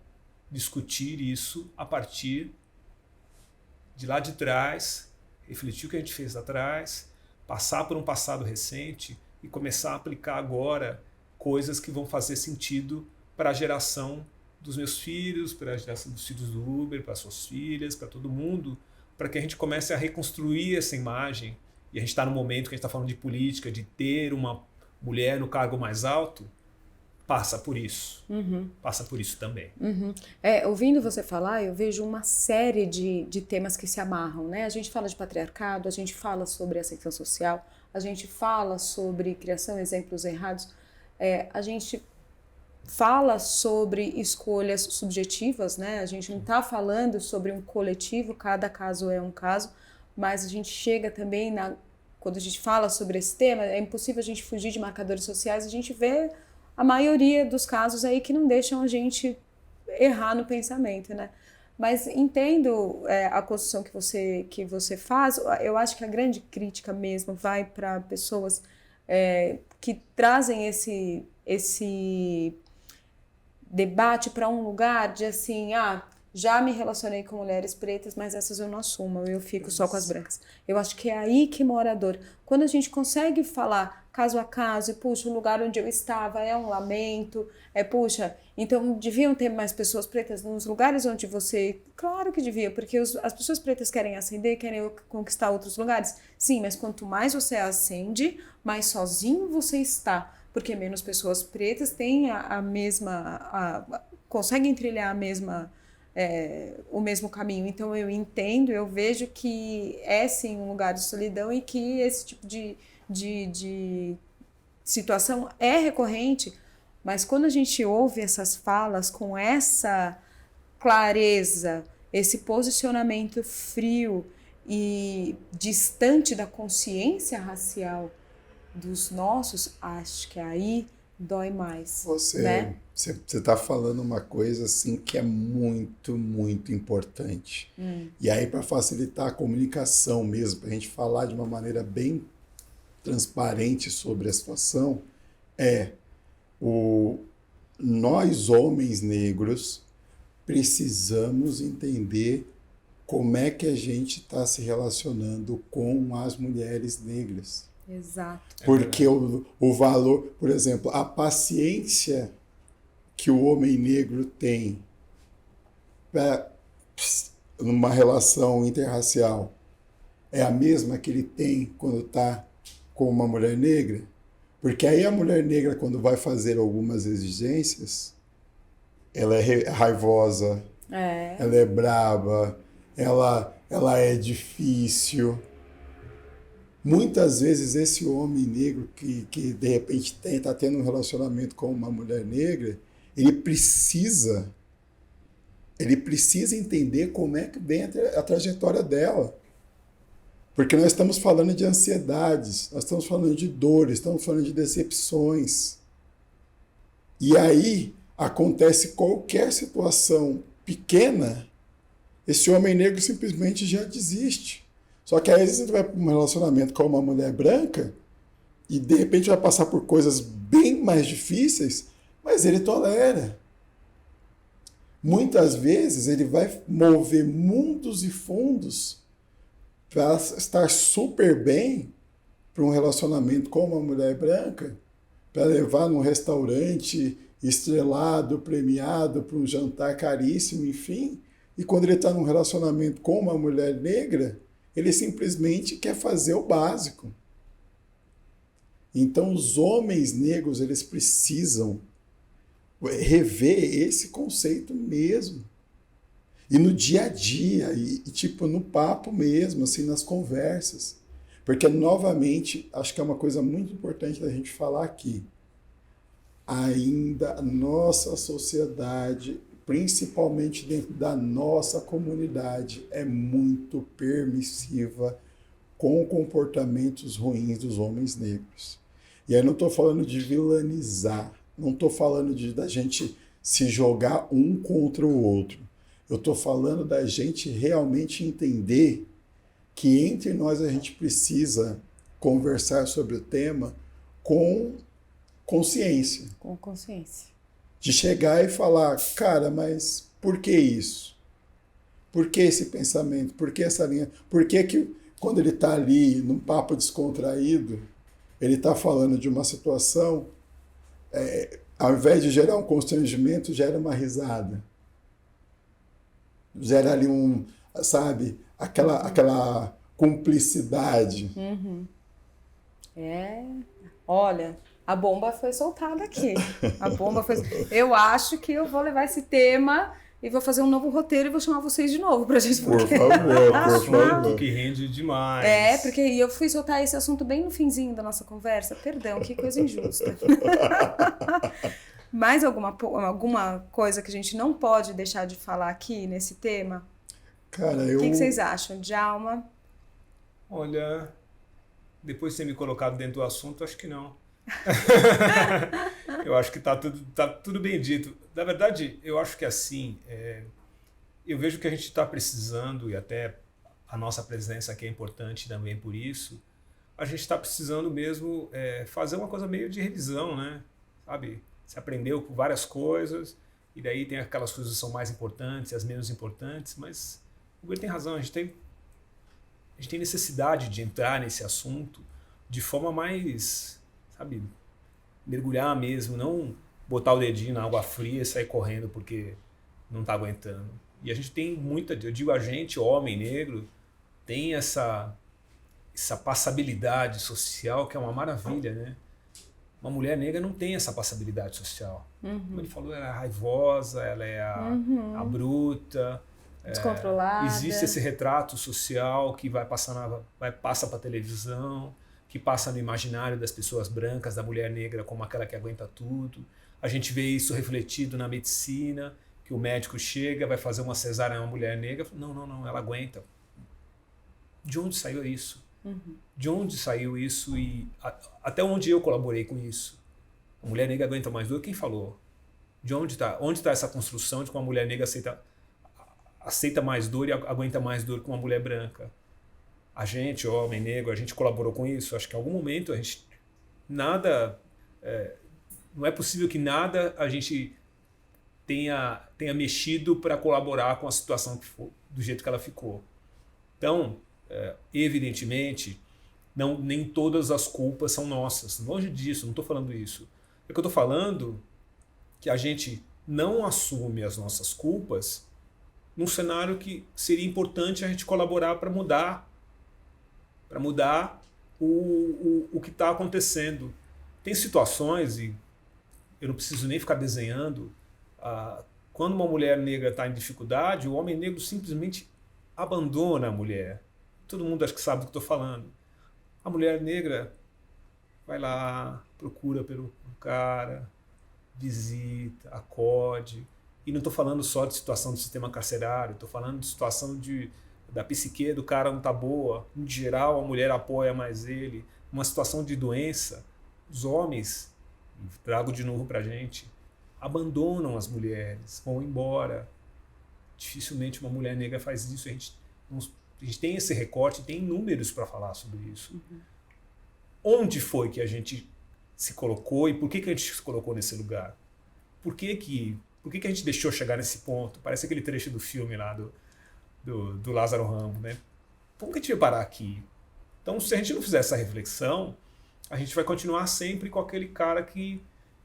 C: discutir isso a partir de lá de trás, refletir o que a gente fez lá atrás, passar por um passado recente e começar a aplicar agora coisas que vão fazer sentido para a geração dos meus filhos, para a geração dos filhos do Uber, para as suas filhas, para todo mundo, para que a gente comece a reconstruir essa imagem. E a gente está no momento que a gente está falando de política, de ter uma mulher no cargo mais alto, passa por isso.
A: Uhum.
C: Passa por isso também.
A: Uhum. Ouvindo você falar, eu vejo uma série de temas que se amarram, né? A gente fala de patriarcado, a gente fala sobre ascensão social, a gente fala sobre criação, exemplos errados, a gente fala sobre escolhas subjetivas, né? A gente não está falando sobre um coletivo, cada caso é um caso, mas a gente chega também, quando a gente fala sobre esse tema, é impossível a gente fugir de marcadores sociais, a gente vê a maioria dos casos aí que não deixam a gente errar no pensamento, né? Mas entendo a construção que você faz, eu acho que a grande crítica mesmo vai para pessoas que trazem esse debate para um lugar de assim, já me relacionei com mulheres pretas, mas essas eu não assumo, eu fico só com as brancas. Eu acho que é aí que mora a dor. Quando a gente consegue falar caso a caso, puxa, o lugar onde eu estava é um lamento, puxa, então deviam ter mais pessoas pretas nos lugares onde você... Claro que devia, porque as pessoas pretas querem ascender, querem conquistar outros lugares. Sim, mas quanto mais você ascende, mais sozinho você está, porque menos pessoas pretas têm conseguem trilhar a mesma o mesmo caminho. Então eu entendo, eu vejo que é sim um lugar de solidão e que esse tipo de situação é recorrente, mas quando a gente ouve essas falas com essa clareza, esse posicionamento frio e distante da consciência racial dos nossos, acho que aí dói mais.
B: Você está falando uma coisa assim que é muito, muito importante. E aí, para facilitar a comunicação mesmo, para a gente falar de uma maneira bem transparente sobre a situação, nós, homens negros, precisamos entender como é que a gente está se relacionando com as mulheres negras.
A: Exato.
B: Porque o valor, por exemplo, a paciência que o homem negro tem numa relação interracial é a mesma que ele tem quando está com uma mulher negra? Porque aí a mulher negra, quando vai fazer algumas exigências, ela é raivosa, ela é braba, ela é difícil. Muitas vezes esse homem negro que de repente está tendo um relacionamento com uma mulher negra, ele precisa entender como é que vem a trajetória dela. Porque nós estamos falando de ansiedades, nós estamos falando de dores, estamos falando de decepções. E aí acontece qualquer situação pequena, esse homem negro simplesmente já desiste. Só que aí você vai para um relacionamento com uma mulher branca e de repente vai passar por coisas bem mais difíceis, mas ele tolera. Muitas vezes ele vai mover mundos e fundos para estar super bem para um relacionamento com uma mulher branca, para levar num restaurante estrelado, premiado, para um jantar caríssimo, enfim. E quando ele está num relacionamento com uma mulher negra, ele simplesmente quer fazer o básico. Então, os homens negros, eles precisam rever esse conceito mesmo. E no dia a dia, e tipo, no papo mesmo, assim, nas conversas. Porque, novamente, acho que é uma coisa muito importante da gente falar aqui. Ainda a nossa sociedade, principalmente dentro da nossa comunidade, é muito permissiva com comportamentos ruins dos homens negros. E aí não estou falando de vilanizar, não estou falando da gente se jogar um contra o outro. Eu estou falando da gente realmente entender que entre nós a gente precisa conversar sobre o tema com consciência.
A: Com consciência.
B: De chegar e falar, cara, mas por que isso? Por que esse pensamento? Por que essa linha? Por que quando ele está ali num papo descontraído, ele está falando de uma situação, ao invés de gerar um constrangimento, gera uma risada. Gera ali aquela cumplicidade.
A: Uhum. Olha, a bomba foi soltada aqui. Eu acho que eu vou levar esse tema e vou fazer um novo roteiro e vou chamar vocês de novo pra gente.
B: Por favor.
C: Que rende demais.
A: Porque eu fui soltar esse assunto bem no finzinho da nossa conversa. Perdão, que coisa injusta. Mais alguma coisa que a gente não pode deixar de falar aqui nesse tema?
B: Cara,
A: O que vocês acham? Djalma?
C: Olha, depois de ter me colocado dentro do assunto, acho que não. Eu acho que tá tudo bem dito. Na verdade, eu acho que assim, eu vejo que a gente está precisando, e até a nossa presença aqui é importante também por isso, a gente está precisando mesmo fazer uma coisa meio de revisão, né? Sabe? Você aprendeu com várias coisas, e daí tem aquelas coisas que são mais importantes e as menos importantes, mas o Guilherme tem razão, a gente tem necessidade de entrar nesse assunto de forma mais, sabe, mergulhar mesmo, não botar o dedinho na água fria e sair correndo porque não está aguentando. E a gente tem eu digo a gente, homem negro, tem essa passabilidade social que é uma maravilha, né? Uma mulher negra não tem essa passabilidade social. Como ele falou, ela é raivosa, ela é a bruta.
A: Descontrolada.
C: Existe esse retrato social que passa para a televisão, que passa no imaginário das pessoas brancas, da mulher negra como aquela que aguenta tudo. A gente vê isso refletido na medicina, que o médico chega, vai fazer uma cesárea em uma mulher negra, não, ela aguenta. De onde saiu isso? De onde saiu isso e até onde eu colaborei com isso? A mulher negra aguenta mais dor? Quem falou? De onde está? Onde está essa construção de que uma mulher negra aceita mais dor e aguenta mais dor que uma mulher branca? A gente, homem negro, a gente colaborou com isso? Acho que em algum momento a gente não é possível que nada a gente tenha mexido para colaborar com a situação do jeito que ela ficou. Então, evidentemente, nem todas as culpas são nossas. Longe disso, não estou falando isso. O que eu estou falando é que a gente não assume as nossas culpas num cenário que seria importante a gente colaborar para mudar o que está acontecendo. Tem situações, e eu não preciso nem ficar desenhando, quando uma mulher negra está em dificuldade, o homem negro simplesmente abandona a mulher. Todo mundo acho que sabe do que estou falando. A mulher negra vai lá, procura pelo cara, visita, acode. E não estou falando só de situação do sistema carcerário, estou falando de situação da psique do cara não está boa. Em geral, a mulher apoia mais ele. Uma situação de doença, os homens, trago de novo para a gente, abandonam as mulheres, vão embora. Dificilmente uma mulher negra faz isso. A gente tem esse recorte, tem números para falar sobre isso. Onde foi que a gente se colocou e por que a gente se colocou nesse lugar? Por que a gente deixou chegar nesse ponto? Parece aquele trecho do filme lá do Lázaro Ramos, né? Como que a gente veio parar aqui? Então, se a gente não fizer essa reflexão, a gente vai continuar sempre com aquele cara que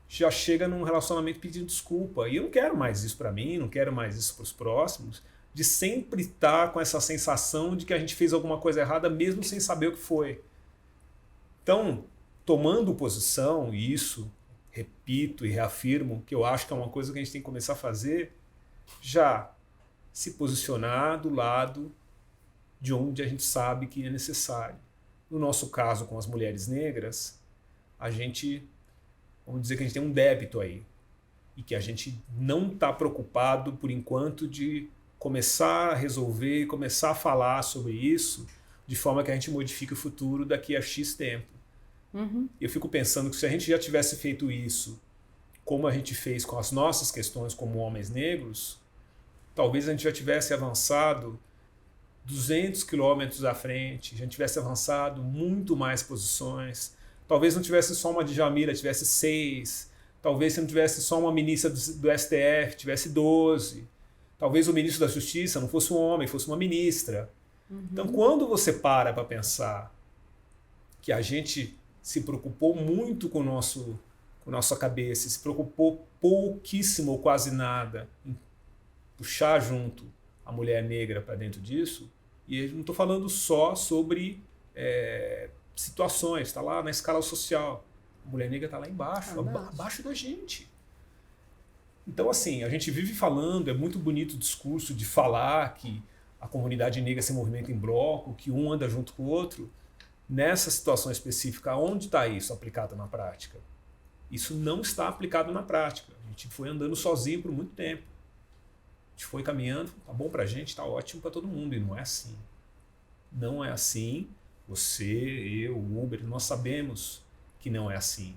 C: já chega num relacionamento pedindo desculpa. E eu não quero mais isso para mim, não quero mais isso para os próximos, de sempre estar com essa sensação de que a gente fez alguma coisa errada mesmo sem saber o que foi. Então, tomando posição, e isso, repito e reafirmo, que eu acho que é uma coisa que a gente tem que começar a fazer, já se posicionar do lado de onde a gente sabe que é necessário. No nosso caso, com as mulheres negras, vamos dizer que a gente tem um débito aí, e que a gente não está preocupado, por enquanto, de começar a resolver, começar a falar sobre isso, de forma que a gente modifique o futuro daqui a X tempo. Eu fico pensando que se a gente já tivesse feito isso, como a gente fez com as nossas questões como homens negros, talvez a gente já tivesse avançado 200 quilômetros à frente, já tivesse avançado muito mais posições. Talvez não tivesse só uma Djamila, tivesse 6. Talvez se não tivesse só uma ministra do STF, tivesse 12. Talvez o ministro da Justiça não fosse um homem, fosse uma ministra. Então, quando você para pensar que a gente se preocupou muito com nossa cabeça, se preocupou pouquíssimo ou quase nada em puxar junto a mulher negra para dentro disso, e eu não estou falando só sobre situações, está lá na escala social. A mulher negra está lá embaixo, abaixo da gente. Então, assim, a gente vive falando, é muito bonito o discurso de falar que a comunidade negra se movimenta em bloco, que um anda junto com o outro. Nessa situação específica, onde está isso aplicado na prática? Isso não está aplicado na prática. A gente foi andando sozinho por muito tempo. A gente foi caminhando, tá bom pra gente, tá ótimo para todo mundo. E não é assim. Não é assim. Você, eu, o Uber, nós sabemos que não é assim.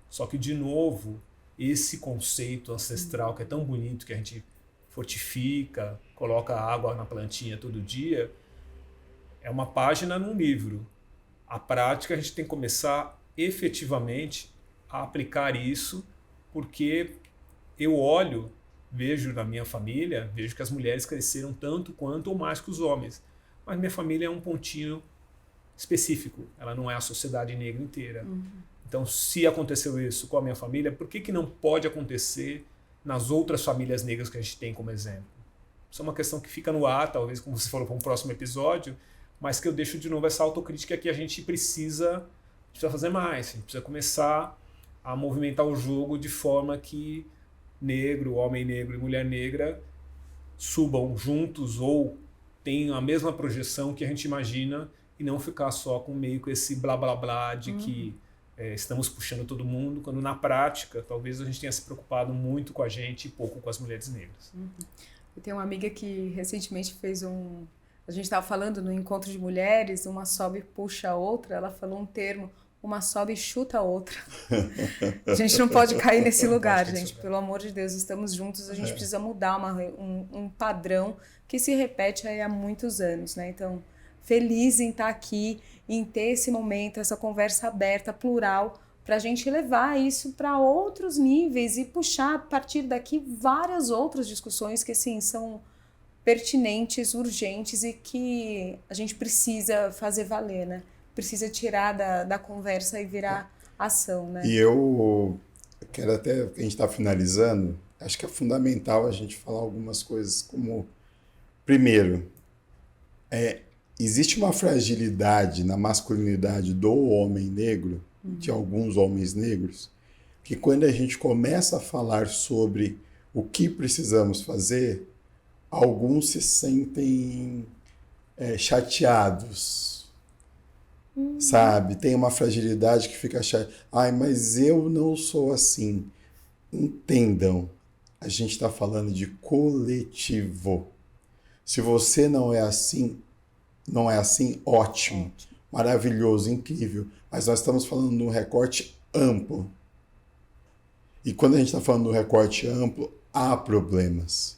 C: Só que, de novo, esse conceito ancestral que é tão bonito, que a gente fortifica, coloca água na plantinha todo dia, é uma página num livro. A prática a gente tem que começar efetivamente a aplicar isso, porque eu vejo na minha família, vejo que as mulheres cresceram tanto quanto ou mais que os homens. Mas minha família é um pontinho específico, ela não é a sociedade negra inteira. Então, se aconteceu isso com a minha família, por que não pode acontecer nas outras famílias negras que a gente tem como exemplo? Isso é uma questão que fica no ar, talvez, como você falou, para um próximo episódio, mas que eu deixo de novo essa autocrítica que a gente precisa fazer mais. A gente precisa começar a movimentar o jogo de forma que negro, homem negro e mulher negra subam juntos ou tenham a mesma projeção que a gente imagina e não ficar só com meio que esse blá blá blá de que estamos puxando todo mundo, quando na prática talvez a gente tenha se preocupado muito com a gente e pouco com as mulheres negras.
A: Eu tenho uma amiga que recentemente fez a gente estava falando no encontro de mulheres, uma sobe e puxa a outra, ela falou um termo, uma sobe e chuta a outra. A gente não pode cair nesse lugar, gente. Pelo amor de Deus, estamos juntos, a gente precisa mudar um padrão que se repete aí há muitos anos, né? Então, feliz em estar aqui, em ter esse momento, essa conversa aberta, plural, para a gente levar isso para outros níveis e puxar a partir daqui várias outras discussões que, assim, são pertinentes, urgentes e que a gente precisa fazer valer, né? Precisa tirar da conversa e virar ação, né?
B: E eu quero até, a gente está finalizando, acho que é fundamental a gente falar algumas coisas como, primeiro, existe uma fragilidade na masculinidade do homem negro, de alguns homens negros, que quando a gente começa a falar sobre o que precisamos fazer, alguns se sentem chateados, sabe? Tem uma fragilidade que fica chateada. Ai, mas eu não sou assim. Entendam, a gente está falando de coletivo. Se você não é assim, ótimo, maravilhoso, incrível. Mas nós estamos falando de um recorte amplo. E quando a gente está falando de um recorte amplo, há problemas.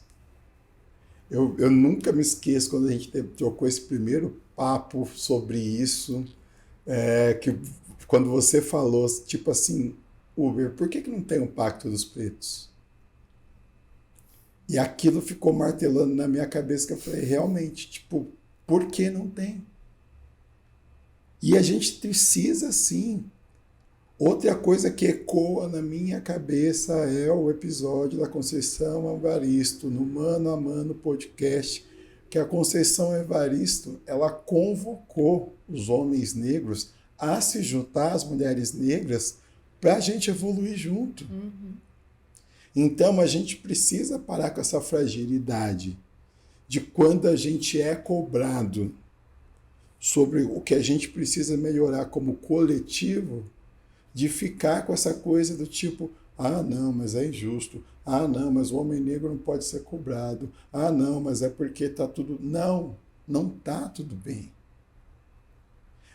B: Eu nunca me esqueço quando a gente trocou esse primeiro papo sobre isso, que quando você falou, tipo assim, Uber, por que não tem um pacto dos pretos? E aquilo ficou martelando na minha cabeça, que eu falei, realmente, tipo, por que não tem? E a gente precisa, sim. Outra coisa que ecoa na minha cabeça é o episódio da Conceição Evaristo, no Mano a Mano podcast, que a Conceição Evaristo, ela convocou os homens negros a se juntar às mulheres negras para a gente evoluir junto. Então, a gente precisa parar com essa fragilidade de quando a gente é cobrado sobre o que a gente precisa melhorar como coletivo, de ficar com essa coisa do tipo, ah, não, mas é injusto. Ah, não, mas o homem negro não pode ser cobrado. Ah, não, mas é porque tá tudo... Não, não tá tudo bem.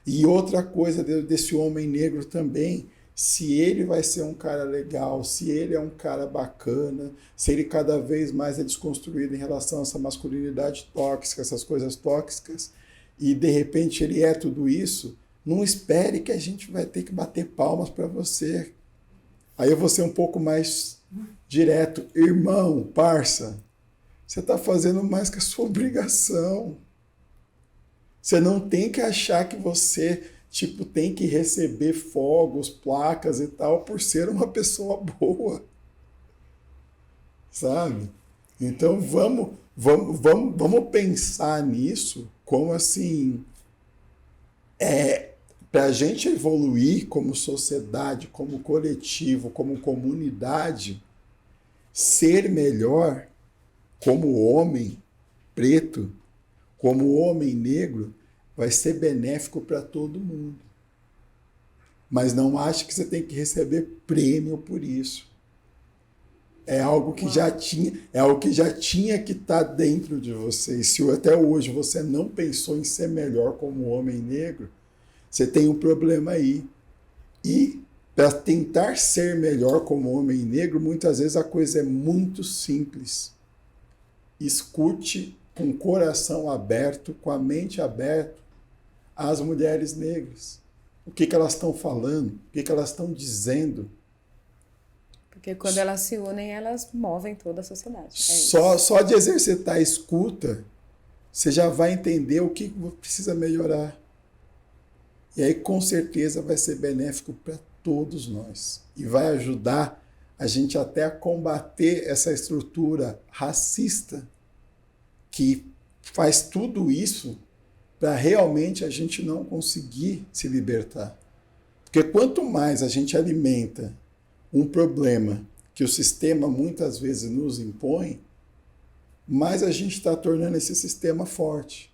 B: E outra coisa desse homem negro também, se ele vai ser um cara legal, se ele é um cara bacana, se ele cada vez mais é desconstruído em relação a essa masculinidade tóxica, essas coisas tóxicas, e de repente ele é tudo isso, não espere que a gente vai ter que bater palmas para você. Aí eu vou ser um pouco mais direto. Irmão, parça, você está fazendo mais que a sua obrigação. Você não tem que achar que você tem que receber fogos, placas e tal por ser uma pessoa boa. Sabe? Então vamos pensar nisso como assim... Para a gente evoluir como sociedade, como coletivo, como comunidade, ser melhor como homem preto, como homem negro, vai ser benéfico para todo mundo. Mas não ache que você tem que receber prêmio por isso. É algo que já tinha que estar dentro de você. E se até hoje você não pensou em ser melhor como homem negro, você tem um problema aí. E para tentar ser melhor como homem negro, muitas vezes a coisa é muito simples. Escute com o coração aberto, com a mente aberta, as mulheres negras. O que elas estão falando? O que elas estão dizendo?
A: Porque quando elas se unem, elas movem toda a sociedade.
B: Só de exercitar a escuta, você já vai entender o que precisa melhorar. E aí, com certeza, vai ser benéfico para todos nós. E vai ajudar a gente até a combater essa estrutura racista que faz tudo isso para realmente a gente não conseguir se libertar. Porque quanto mais a gente alimenta um problema que o sistema muitas vezes nos impõe, mais a gente está tornando esse sistema forte.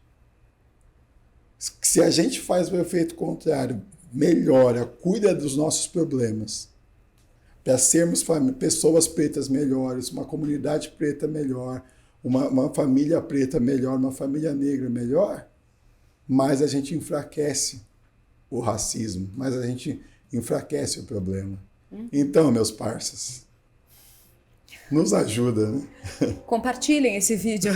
B: Se a gente faz o efeito contrário, melhora, cuida dos nossos problemas, para sermos pessoas pretas melhores, uma comunidade preta melhor, uma família preta melhor, uma família negra melhor, mais a gente enfraquece o racismo, mais a gente enfraquece o problema. Então, meus parças, nos ajuda, né?
A: Compartilhem esse vídeo.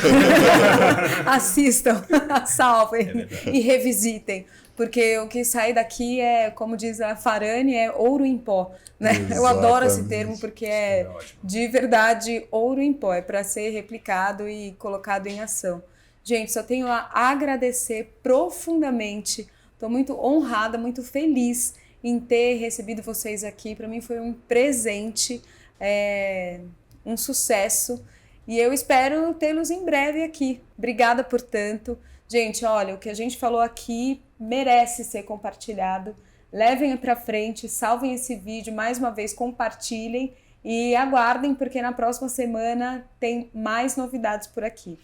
A: Assistam, salvem e revisitem. Porque o que sai daqui é, como diz a Farane, é ouro em pó. Né? Eu adoro esse termo porque é de verdade ouro em pó. É para ser replicado e colocado em ação. Gente, só tenho a agradecer profundamente. Estou muito honrada, muito feliz em ter recebido vocês aqui. Para mim foi um presente, um sucesso. E eu espero tê-los em breve aqui. Obrigada por tanto. Gente, olha, o que a gente falou aqui merece ser compartilhado. Levem para frente, salvem esse vídeo, mais uma vez compartilhem e aguardem, porque na próxima semana tem mais novidades por aqui.